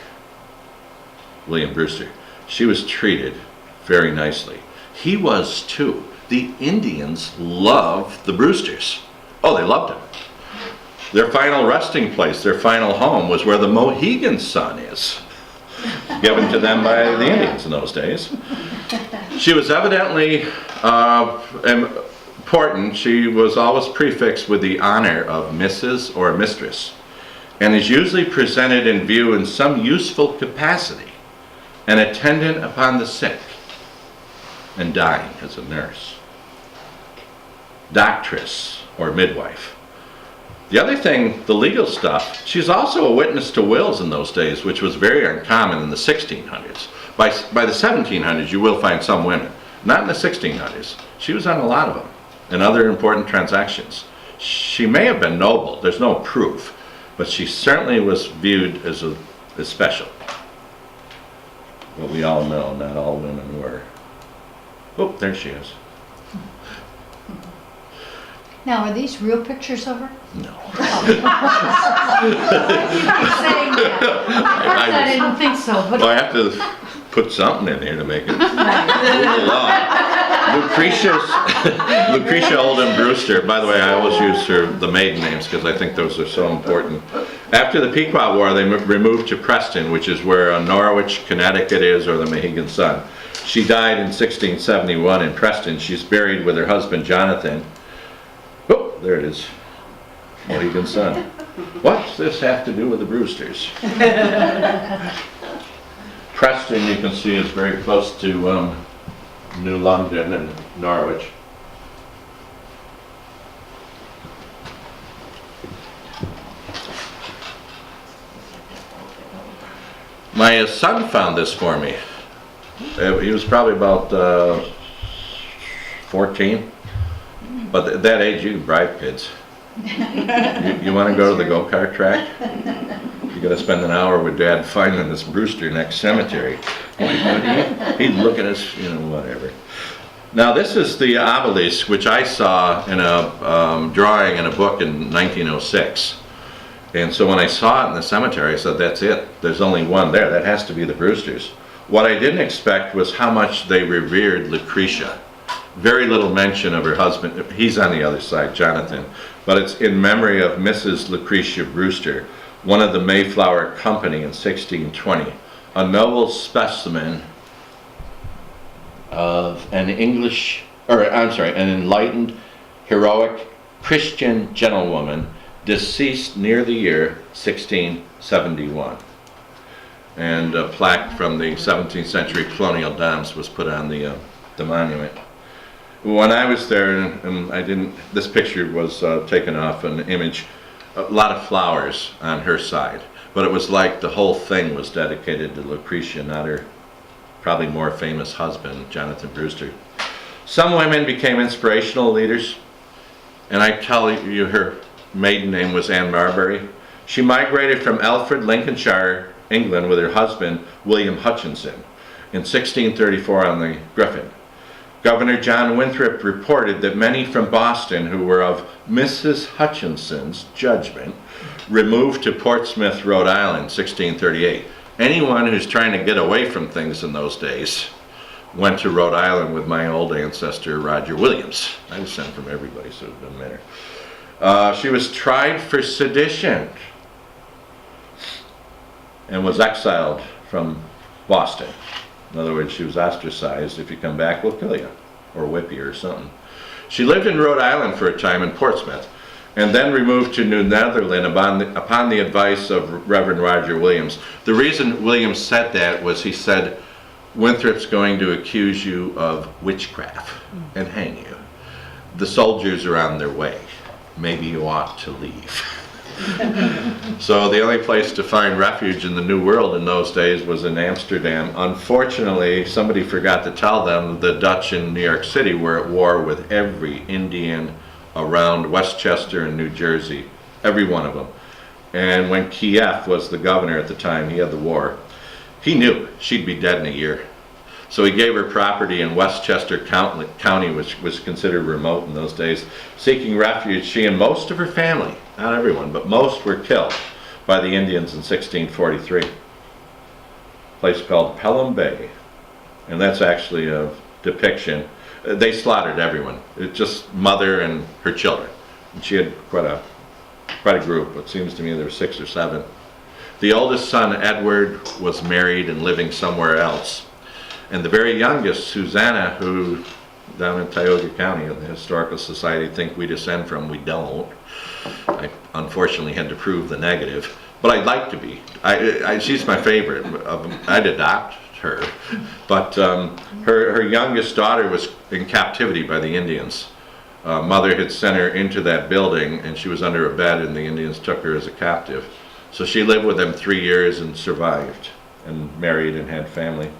William Brewster. She was treated very nicely. He was too. The Indians loved the Brewsters. Oh, they loved them. Their final resting place, their final home, was where the Mohegan Sun is, given to them by the Indians in those days. She was evidently important. She was always prefixed with the honor of Mrs. or Mistress, and is usually presented in view in some useful capacity, an attendant upon the sick and dying as a nurse, doctress or midwife. The other thing, the legal stuff, she's also a witness to wills in those days, which was very uncommon in the 1600s. By the 1700s, you will find some women. Not in the 1600s. She was on a lot of them and other important transactions. She may have been noble, there's no proof, but she certainly was viewed as special. But we all know not all women were. Oh, there she is. Now, are these real pictures of her? No. Saying that. I didn't think so, but Well, I have to put something in there to make it move along. Lucretia Oldham Brewster. By the way, I always use the maiden names because I think those are so important. After the Pequot War, they removed to Preston, which is where Norwich, Connecticut is, or the Mohegan Sun. She died in 1671 in Preston. She's buried with her husband, Jonathan. Oh, there it is. Mohegan Sun. What's this have to do with the Brewsters? Preston, you can see, is very close to New London and Norwich. My son found this for me. He was probably about 14. But at that age, you can bribe kids. You want to go to the go-kart track? You got to spend an hour with Dad finding this Brewster next cemetery. He'd look at us, you know, whatever. Now this is the obelisk, which I saw in a drawing in a book in 1906. And so when I saw it in the cemetery, I said, that's it. There's only one there. That has to be the Brewsters. What I didn't expect was how much they revered Lucretia. Very little mention of her husband. He's on the other side, Jonathan. But it's in memory of Mrs. Lucretia Brewster, one of the Mayflower Company in 1620. A noble specimen of an an enlightened, heroic Christian gentlewoman, deceased near the year 1671. And a plaque from the 17th century Colonial Days was put on the monument. When I was there, and this picture was taken off an image, a lot of flowers on her side, but it was like the whole thing was dedicated to Lucretia, not her probably more famous husband, Jonathan Brewster. Some women became inspirational leaders, and I tell you her maiden name was Anne Marbury. She migrated from Alfred, Lincolnshire, England with her husband, William Hutchinson, in 1634 on the Griffin. Governor John Winthrop reported that many from Boston who were of Mrs. Hutchinson's judgment removed to Portsmouth, Rhode Island, 1638. Anyone who's trying to get away from things in those days went to Rhode Island with my old ancestor, Roger Williams. I descend from everybody, so it doesn't matter. She was tried for sedition and was exiled from Boston. In other words, she was ostracized. If you come back, we'll kill you, or whip you, or something. She lived in Rhode Island for a time in Portsmouth, and then removed to New Netherland upon the advice of Reverend Roger Williams. The reason Williams said that was he said, Winthrop's going to accuse you of witchcraft and hang you. The soldiers are on their way. Maybe you ought to leave. So the only place to find refuge in the New World in those days was in Amsterdam. Unfortunately, somebody forgot to tell them the Dutch in New York City were at war with every Indian around Westchester and New Jersey, every one of them. And when Kiev was the governor at the time, he had the war, he knew she'd be dead in a year. So he gave her property in Westchester County, which was considered remote in those days. Seeking refuge, she and most of her family, not everyone, but most were killed by the Indians in 1643. A place called Pelham Bay. And that's actually a depiction. They slaughtered everyone. It's just mother and her children. And she had quite a group. It seems to me there were 6 or 7. The oldest son, Edward, was married and living somewhere else. And the very youngest, Susanna, who down in Tioga County, the Historical Society think we descend from, we don't. I unfortunately had to prove the negative, but I'd like to be. She's my favorite. I'd adopt her. But her youngest daughter was in captivity by the Indians. Mother had sent her into that building, and she was under a bed, and the Indians took her as a captive. So she lived with them 3 years and survived, and married and had family.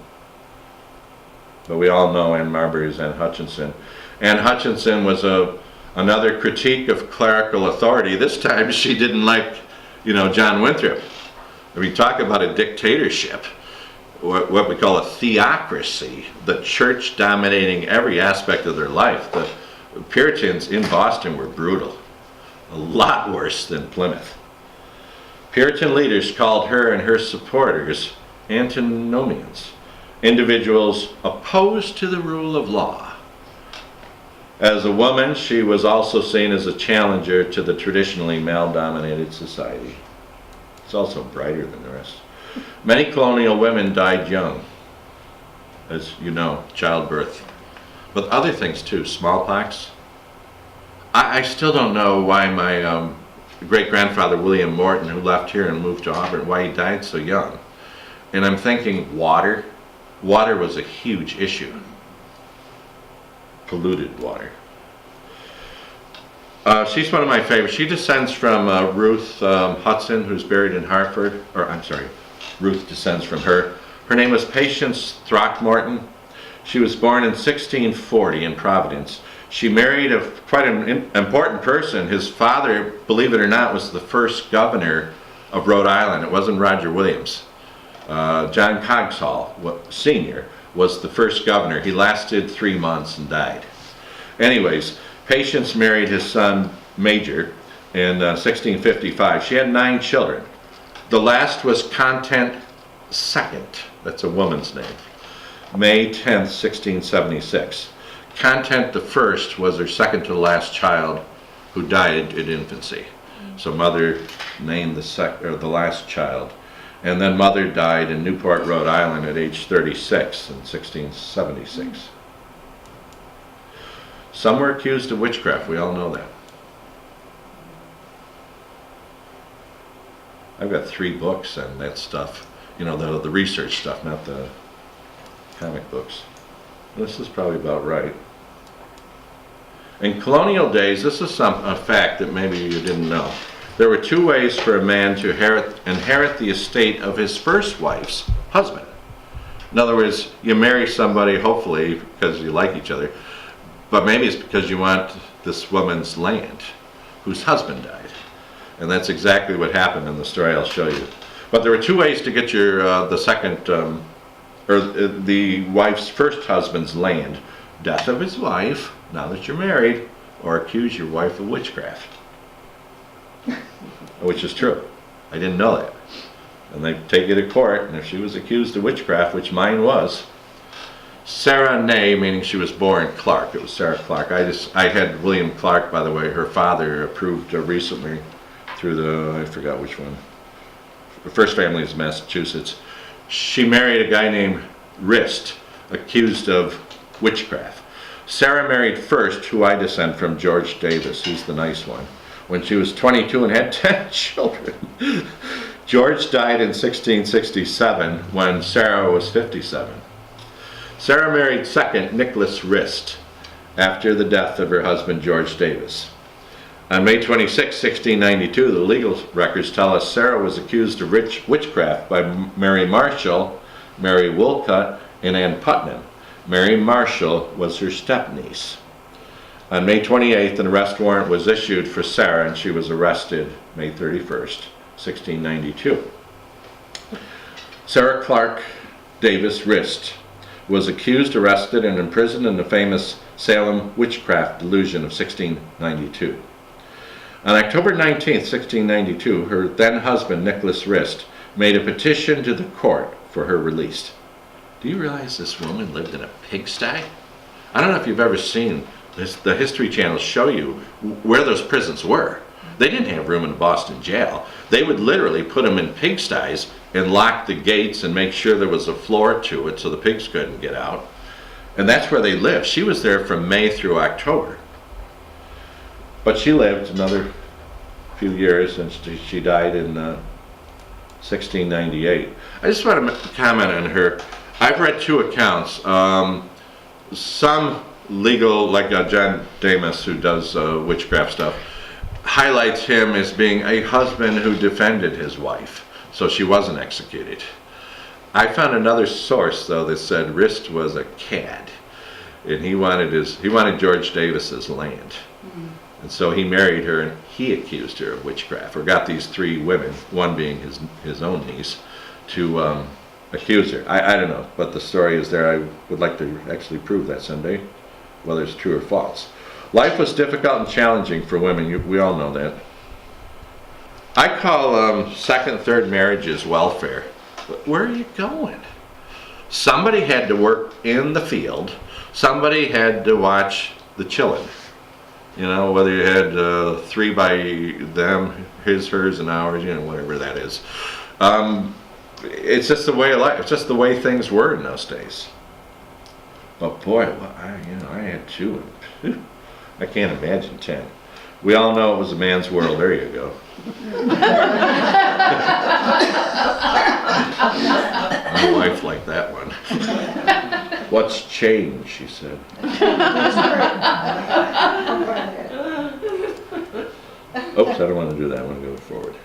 But we all know Anne Marbury's Anne Hutchinson. Anne Hutchinson was another critique of clerical authority. This time she didn't like, John Winthrop. I mean, talk about a dictatorship, what we call a theocracy, the church dominating every aspect of their life. The Puritans in Boston were brutal, a lot worse than Plymouth. Puritan leaders called her and her supporters antinomians, individuals opposed to the rule of law. As a woman, she was also seen as a challenger to the traditionally male-dominated society. It's also brighter than the rest. Many colonial women died young, as you know, childbirth, but other things too, smallpox. I still don't know why my great-grandfather William Morton, who left here and moved to Auburn, why he died so young. And I'm thinking water. Water was a huge issue. Polluted water. She's one of my favorites. She descends from Ruth Hudson, who's buried in Ruth descends from her. Her name was Patience Throckmorton. She was born in 1640 in Providence. She married quite an important person. His father, believe it or not, was the first governor of Rhode Island. It wasn't Roger Williams. John Coggeshall, Sr., was the first governor. He lasted 3 months and died. Anyways, Patience married his son, Major, in 1655. She had 9 children. The last was Content II. That's a woman's name. May 10th, 1676. Content I was her second to the last child who died in infancy. So mother named the last child. And then mother died in Newport, Rhode Island at age 36 in 1676. Some were accused of witchcraft, we all know that. I've got 3 books and that stuff, you know, the research stuff, not the comic books. This is probably about right. In colonial days, this is a fact that maybe you didn't know. There were 2 ways for a man to inherit the estate of his first wife's husband. In other words, you marry somebody, hopefully, because you like each other, but maybe it's because you want this woman's land, whose husband died. And that's exactly what happened in the story I'll show you. But there were 2 ways to get your the wife's first husband's land. Death of his wife, now that you're married, or accuse your wife of witchcraft. Which is true. I didn't know that. And they take you to court, and if she was accused of witchcraft, which mine was, Sarah Nay, meaning she was born Clark. It was Sarah Clark. I had William Clark, by the way, her father approved recently through I forgot which one. The first family is Massachusetts. She married a guy named Rist, accused of witchcraft. Sarah married first, who I descend from, George Davis. He's the nice one. When she was 22 and had 10 children. George died in 1667 when Sarah was 57. Sarah married second, Nicholas Rist, after the death of her husband, George Davis. On May 26, 1692, the legal records tell us Sarah was accused of witchcraft by Mary Marshall, Mary Woolcott, and Ann Putnam. Mary Marshall was her stepniece. On May 28th, an arrest warrant was issued for Sarah, and she was arrested May 31st, 1692. Sarah Clark Davis Rist was accused, arrested, and imprisoned in the famous Salem witchcraft delusion of 1692. On October 19th, 1692, her then husband, Nicholas Rist, made a petition to the court for her release. Do you realize this woman lived in a pigsty? I don't know if you've ever seen this, the History Channel show you where those prisons were. They didn't have room in the Boston jail. They would literally put them in pigsties and lock the gates and make sure there was a floor to it so the pigs couldn't get out. And that's where they lived. She was there from May through October. But she lived another few years, and she died in 1698. I just want to comment on her. I've read 2 accounts. Some legal, like John Damas, who does witchcraft stuff, highlights him as being a husband who defended his wife, so she wasn't executed. I found another source, though, that said Rist was a cad, and he wanted George Davis's land. Mm-hmm. And so he married her, and he accused her of witchcraft, or got these 3 women, one being his own niece, to accuse her. I don't know, but the story is there. I would like to actually prove that someday, whether it's true or false. Life was difficult and challenging for women. We all know that. I call second, third marriages welfare. But where are you going? Somebody had to work in the field. Somebody had to watch the children. You know, whether you had 3 by them, his, hers, and ours, you know, whatever that is. It's just the way of life. It's just the way things were in those days. But boy, I had 2. And, I can't imagine 10. We all know it was a man's world. There you go. My wife liked that one. What's changed, she said. Oops, I don't want to do that. I want to go forward.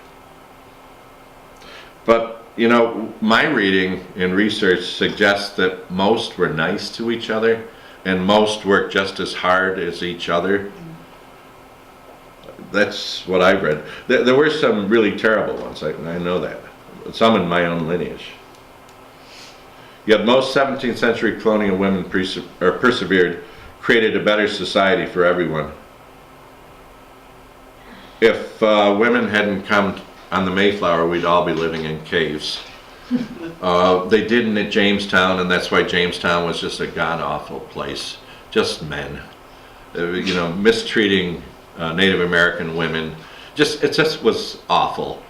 But you know, my reading and research suggests that most were nice to each other and most worked just as hard as each other. That's what I've read. There were some really terrible ones, I know that. Some in my own lineage. Yet most 17th century colonial women persevered, created a better society for everyone. If women hadn't come on the Mayflower, we'd all be living in caves. They didn't at Jamestown, and that's why Jamestown was just a god-awful place. Just men, you know, mistreating Native American women. It just was awful.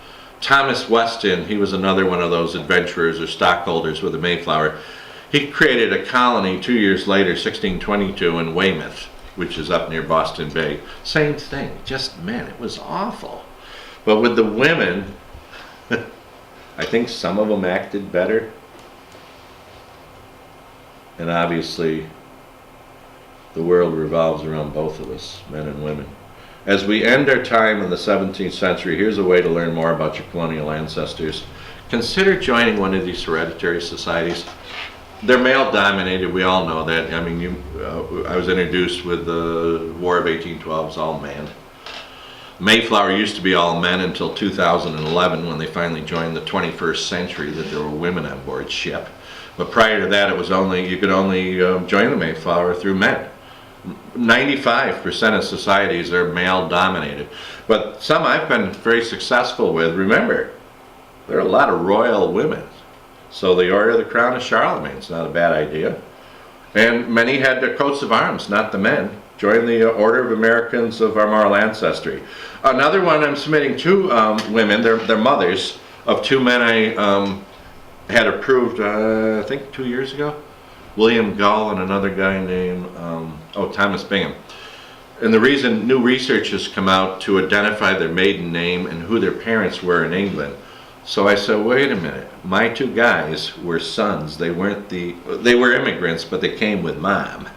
Thomas Weston, he was another one of those adventurers or stockholders with the Mayflower. He created a colony 2 years later, 1622, in Weymouth, which is up near Boston Bay. Same thing, just men. It was awful. But with the women, I think some of them acted better. And obviously, the world revolves around both of us, men and women. As we end our time in the 17th century, here's a way to learn more about your colonial ancestors. Consider joining one of these hereditary societies. They're male dominated, we all know that. I mean, I was introduced with the War of 1812, all men. Mayflower used to be all men until 2011 when they finally joined the 21st century, that there were women on board ship. But prior to that, it was only, you could only join the Mayflower through men. 95% of societies are male dominated. But some I've been very successful with, remember, there are a lot of royal women. So the Order of the Crown of Charlemagne's not a bad idea. And many had their coats of arms, not the men. Join the Order of Americans of Armorial Ancestry. Another one I'm submitting to women, they're mothers of two men I had approved, I think 2 years ago. William Gull and another guy named, Thomas Bingham. And the reason new research has come out to identify their maiden name and who their parents were in England. So I said, wait a minute, my two guys were sons. They were immigrants, but they came with mom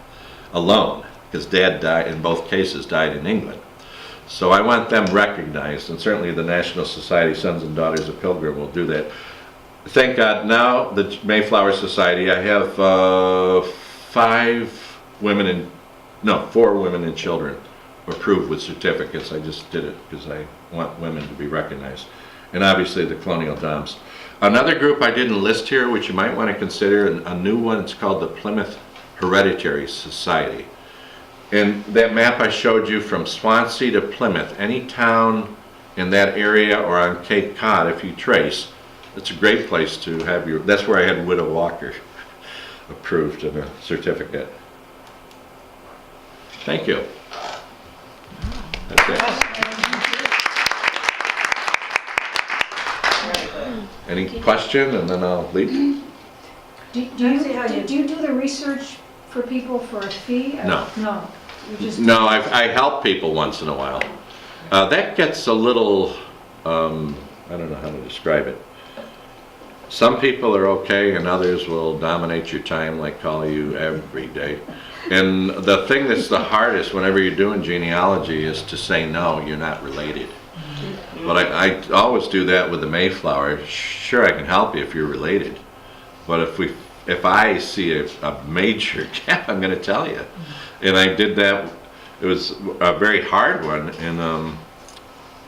alone, because dad died, in both cases, died in England. So I want them recognized, and certainly the National Society Sons and Daughters of Pilgrim will do that. Thank God now, the Mayflower Society, I have 4 women and children approved with certificates. I just did it because I want women to be recognized. And obviously the Colonial Doms. Another group I didn't list here, which you might want to consider, a new one, it's called the Plymouth Hereditary Society. And that map I showed you from Swansea to Plymouth, any town in that area or on Cape Cod, if you trace, it's a great place to have your, that's where I had Widow Walker approved in a certificate. Thank you. That's it. Any question, and then I'll leave? Do you do the research for people for a fee? No. No. You just No, I help people once in a while. That gets a little, I don't know how to describe it. Some people are okay and others will dominate your time, like call you every day. And the thing that's the hardest whenever you're doing genealogy is to say no, you're not related. But I always do that with the Mayflower. Sure, I can help you if you're related. But if I see a major gap, I'm going to tell you. And I did that. It was a very hard one in,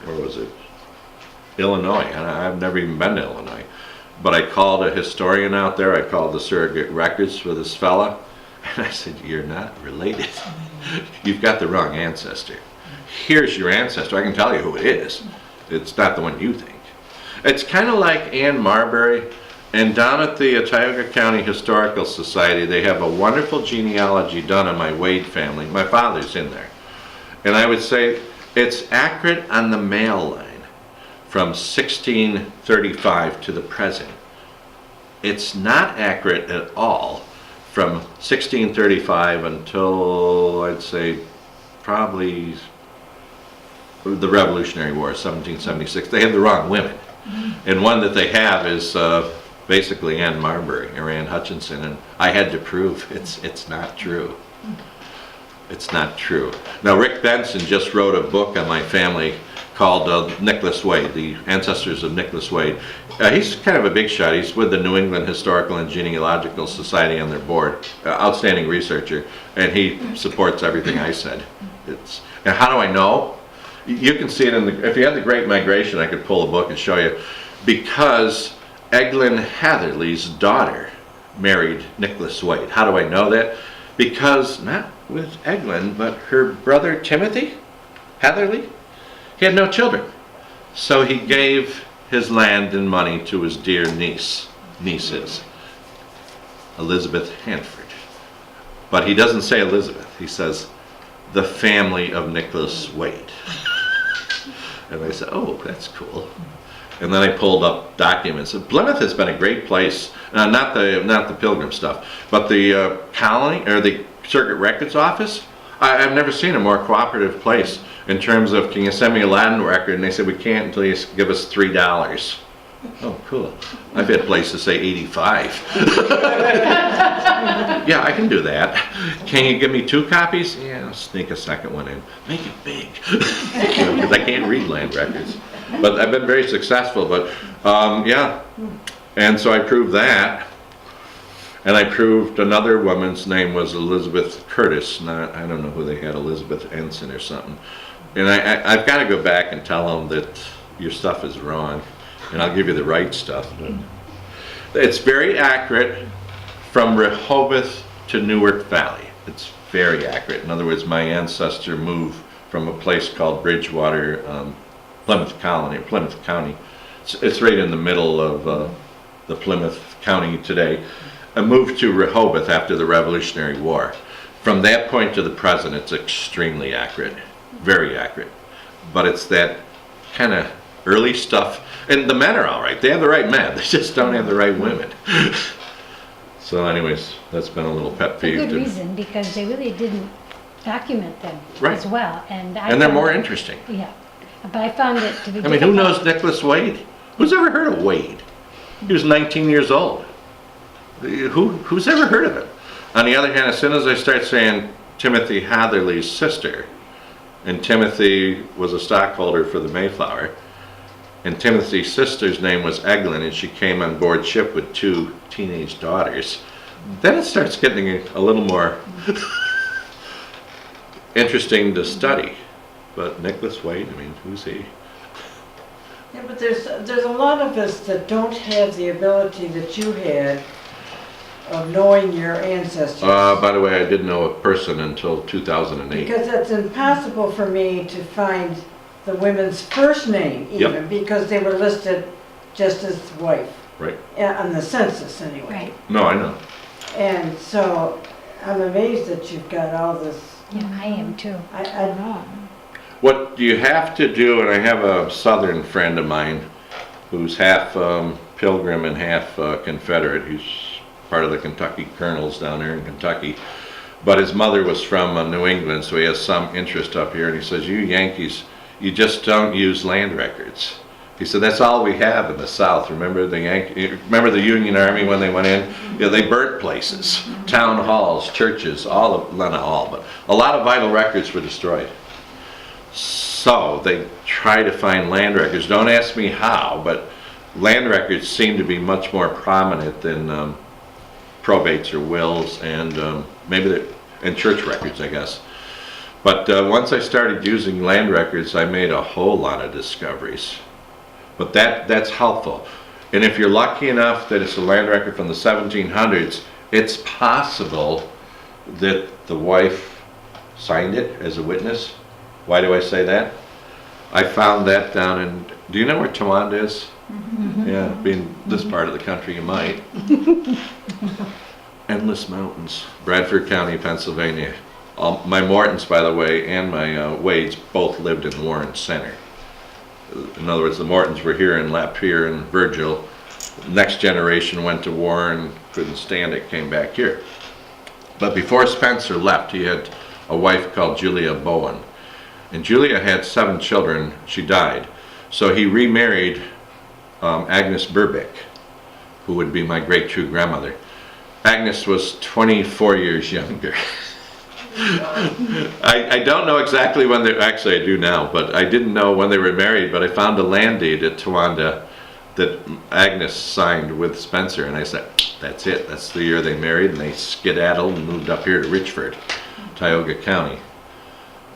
where was it? Illinois. And I've never even been to Illinois. But I called a historian out there. I called the surrogate records for this fella. And I said, you're not related. You've got the wrong ancestor. Here's your ancestor. I can tell you who it is. It's not the one you think. It's kind of like Anne Marbury. And down at the Tioga County Historical Society, they have a wonderful genealogy done on my Wade family. My father's in there. And I would say it's accurate on the male line from 1635 to the present. It's not accurate at all from 1635 until, I'd say, probably the Revolutionary War, 1776. They had the wrong women. And one that they have is basically Anne Marbury or Anne Hutchinson, and I had to prove it's not true. It's not true. Now Rick Benson just wrote a book on my family called Nicholas Wade, the ancestors of Nicholas Wade. He's kind of a big shot. He's with the New England Historical and Genealogical Society on their board. Outstanding researcher, and he supports everything I said. And how do I know? You can see it in the, if you had the Great Migration, I could pull a book and show you. Because Eglin Hatherley's daughter married Nicholas Wade. How do I know that? Because, not with Eglin, but her brother Timothy Hatherley, he had no children. So he gave his land and money to his dear nieces, Elizabeth Hanford. But he doesn't say Elizabeth, he says the family of Nicholas Wade. And I said, oh, that's cool. And then I pulled up documents. Plymouth has been a great place, not the Pilgrim stuff, but the colony, or the Circuit Records Office. I've never seen a more cooperative place in terms of, can you send me a land record? And they said, we can't until you give us $3. Oh, cool. I've had places say 85. Yeah, I can do that. Can you give me 2 copies? Yeah, I'll sneak a second one in. Make it big. Because I can't read land records. But I've been very successful, but yeah. And so I proved that. And I proved another woman's name was Elizabeth Curtis, not, I don't know who they had, Elizabeth Ensign or something. And I've got to go back and tell them that your stuff is wrong, and I'll give you the right stuff. It's very accurate from Rehoboth to Newark Valley. It's very accurate. In other words, my ancestor moved from a place called Bridgewater, Plymouth County. It's right in the middle of the Plymouth County today. I moved to Rehoboth after the Revolutionary War. From that point to the present, it's extremely accurate, very accurate. But it's that kind of early stuff, and the men are all right. They have the right men. They just don't have the right women. So anyways, that's been a little pet peeve. A good reason, because they really didn't document them Right. as well. And they're more interesting. Yeah, but I found it to be I mean, who knows Nicholas Wade? Who's ever heard of Wade? He was 19 years old. Who's ever heard of it? On the other hand, as soon as I start saying Timothy Hatherley's sister, and Timothy was a stockholder for the Mayflower, and Timothy's sister's name was Eglin, and she came on board ship with 2 teenage daughters, then it starts getting a little more interesting to study. But Nicholas Wade, I mean, who's he? Yeah, but there's a lot of us that don't have the ability that you had of knowing your ancestors. By the way, I didn't know a person until 2008. Because it's impossible for me to find the women's first name even, Yep. because they were listed just as wife. Right. On the census anyway. Right. No, I know. And so I'm amazed that you've got all this. Yeah, I am too. I know. What you have to do, and I have a southern friend of mine who's half Pilgrim and half Confederate. He's part of the Kentucky Colonels down there in Kentucky. But his mother was from New England, so he has some interest up here. And he says, you Yankees, you just don't use land records. He said, that's all we have in the South. Remember remember the Union Army when they went in? Yeah, they burnt places, town halls, churches, not all, but a lot of vital records were destroyed. So they try to find land records. Don't ask me how, but land records seem to be much more prominent than probates or wills, and and church records, I guess. But once I started using land records, I made a whole lot of discoveries. But that's helpful. And if you're lucky enough that it's a land record from the 1700s, it's possible that the wife signed it as a witness. Why do I say that? I found that down in, do you know where Towanda is? Mm-hmm. Yeah, being this part of the country, you might. Endless mountains. Bradford County, Pennsylvania. My Mortons, by the way, and my Wades both lived in Warren Center. In other words, the Mortons were here in Lapeer and Virgil. Next generation went to Warren, couldn't stand it, came back here. But before Spencer left, he had a wife called Julia Bowen. And Julia had 7 children. She died. So he remarried Agnes Burbick, who would be my great true grandmother. Agnes was 24 years younger. I don't know exactly when they, actually I do now, but I didn't know when they were married, but I found a land deed at Towanda that Agnes signed with Spencer, and I said, that's it, that's the year they married, and they skedaddled and moved up here to Richford, Tioga County.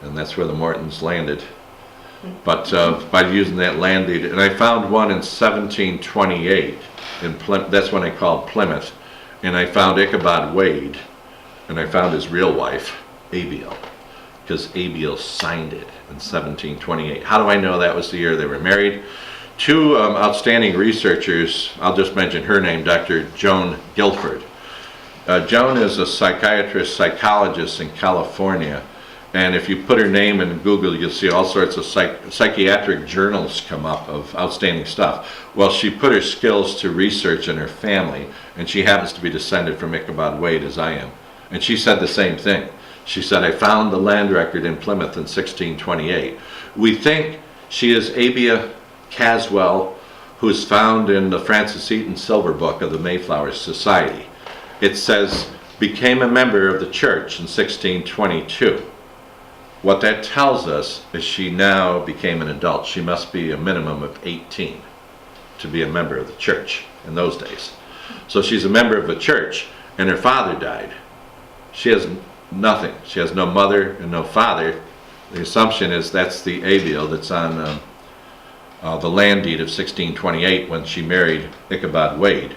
And that's where the Mortons landed. But by using that land deed, and I found one in 1728, in that's when I called Plymouth, and I found Ichabod Wade, and I found his real wife, Abiel, because Abiel signed it in 1728. How do I know that was the year they were married? Two outstanding researchers, I'll just mention her name, Dr. Joan Guilford. Joan is a psychiatrist, psychologist in California, and if you put her name in Google, you'll see all sorts of psychiatric journals come up of outstanding stuff. Well, she put her skills to research in her family, and she happens to be descended from Ichabod Wade, as I am. And she said the same thing. She said, I found the land record in Plymouth in 1628. We think she is Abia Caswell, who is found in the Francis Eaton Silver Book of the Mayflower Society. It says, became a member of the church in 1622. What that tells us is she now became an adult. She must be a minimum of 18 to be a member of the church in those days. So she's a member of the church, and her father died. She has nothing. She has no mother and no father. The assumption is that's the Abiel that's on the land deed of 1628 when she married Ichabod Wade.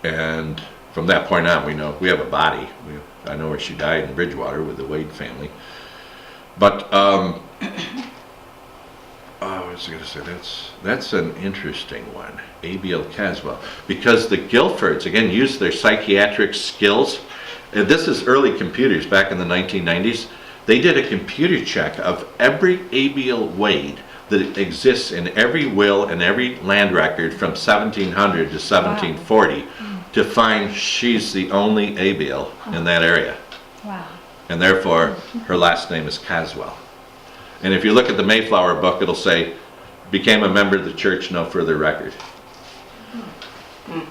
And from that point on, we know we have a body. I know where she died in Bridgewater with the Wade family. But what was I going to say? That's an interesting one, Abiel Caswell, because the Guilfords again used their psychiatric skills. And this is early computers back in the 1990s. They did a computer check of every Abiel Wade that exists in every will and every land record from 1700 to 1740 to find she's the only Abiel in that area. Wow. And therefore her last name is Caswell. And if you look at the Mayflower book, it'll say, became a member of the church, no further record.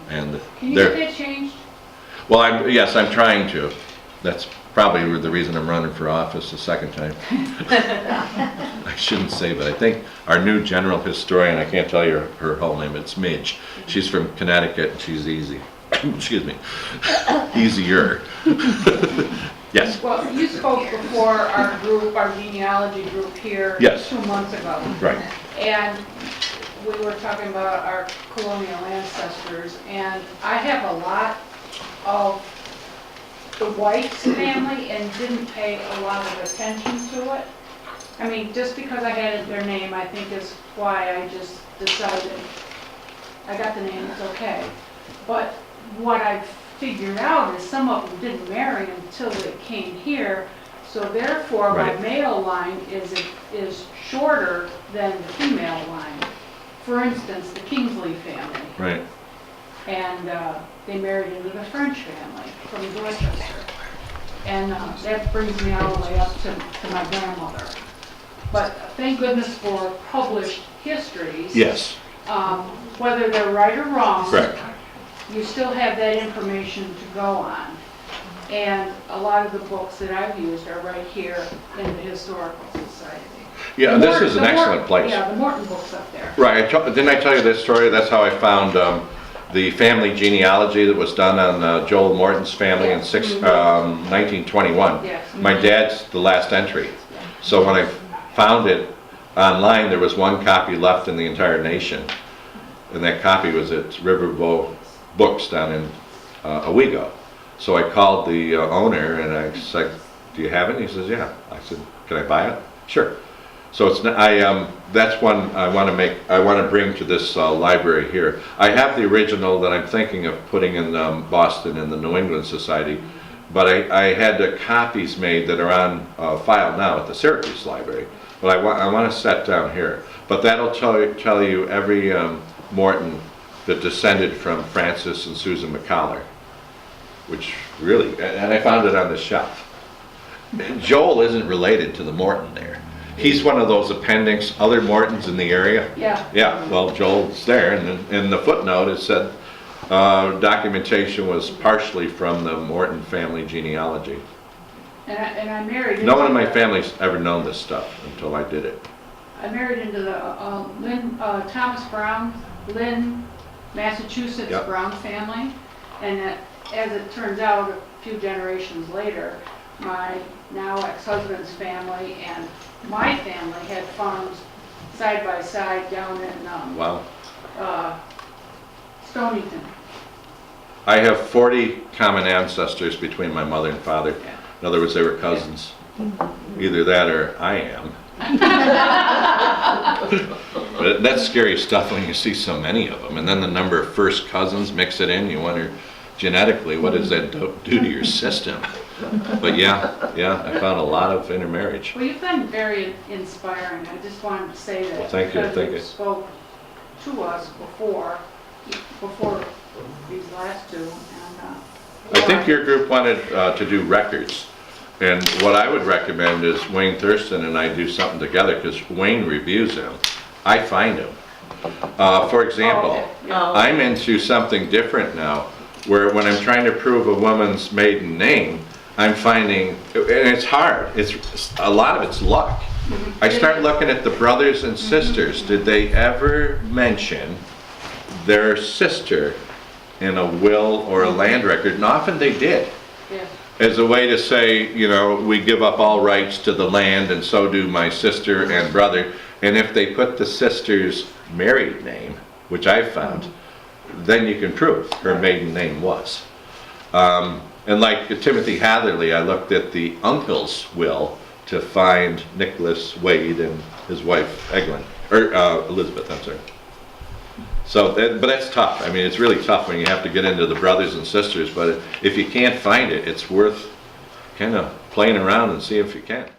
And Can you get that changed? well, yes, I'm trying to. That's probably the reason I'm running for office a second time. I shouldn't say, but I think our new general historian, I can't tell you her whole name, it's Midge. She's from Connecticut, and she's easy. Excuse me. Easier. Yes. Well, you spoke before our group, our genealogy group here Yes. 2 months ago. Right. And we were talking about our colonial ancestors, and I have a lot of the White's family and didn't pay a lot of attention to it. I mean, just because I had their name, I think is why I just decided, I got the name, it's okay. But what I've figured out is some of them didn't marry until they came here, so therefore my Right. male line is shorter than the female line. For instance, the Kingsley family. Right. And they married into the French family from Dorchester. And that brings me all the way up to my grandmother. But thank goodness for published histories. Yes. Whether they're right or wrong. Correct. You still have that information to go on. And a lot of the books that I've used are right here in the Historical Society. Yeah, this is an excellent place. Yeah, the Morton book's up there. Right. Didn't I tell you this story? That's how I found the family genealogy that was done on Joel Morton's family in 1921. Yes. My dad's the last entry. So when I found it online, there was one copy left in the entire nation. And that copy was at Riverbow Books down in Owego. So I called the owner and I said, do you have it? And he says, yeah. I said, can I buy it? Sure. So it's that's one I want to bring to this library here. I have the original that I'm thinking of putting in Boston in the New England Society, but I had the copies made that are on file now at the Syracuse Library. But I want to set down here. But that'll tell you every Morton that descended from Francis and Susan McCollar, which really, and I found it on the shelf. Joel isn't related to the Morton there. He's one of those appendix, other Mortons in the area. Yeah. Yeah, well, Joel's there, and in the footnote it said documentation was partially from the Morton family genealogy. And I married into... No one in my family's ever known this stuff until I did it. I married into the Thomas Brown, Lynn, Massachusetts Yep. Brown family. And as it turns out, a few generations later, my now ex-husband's family and my family had farms side by side down in Wow. Stonington. I have 40 common ancestors between my mother and father. Yeah. In other words, they were cousins. Either that or I am. But that's scary stuff when you see so many of them. And then the number of first cousins, mix it in, you wonder genetically, what does that do to your system? But yeah, I found a lot of intermarriage. Well, you've been very inspiring. I just wanted to say that. Well, thank you, because thank you you. spoke to us before these last two. And, I think your group wanted to do records. And what I would recommend is Wayne Thurston and I do something together, because Wayne reviews them. I find them. For example, Oh, okay. Yeah. I'm into something different now, where when I'm trying to prove a woman's maiden name, I'm finding, and it's hard, a lot of it's luck. I start looking at the brothers and sisters. Did they ever mention their sister in a will or a land record? And often they did. Yeah. As a way to say, you know, we give up all rights to the land and so do my sister and brother. And if they put the sister's married name, which I've found, then you can prove her maiden name was. And like Timothy Hatherley, I looked at the uncle's will to find Nicholas Wade and his wife Elizabeth, I'm sorry. So, but that's tough. I mean, it's really tough when you have to get into the brothers and sisters, but if you can't find it, it's worth kind of playing around and see if you can.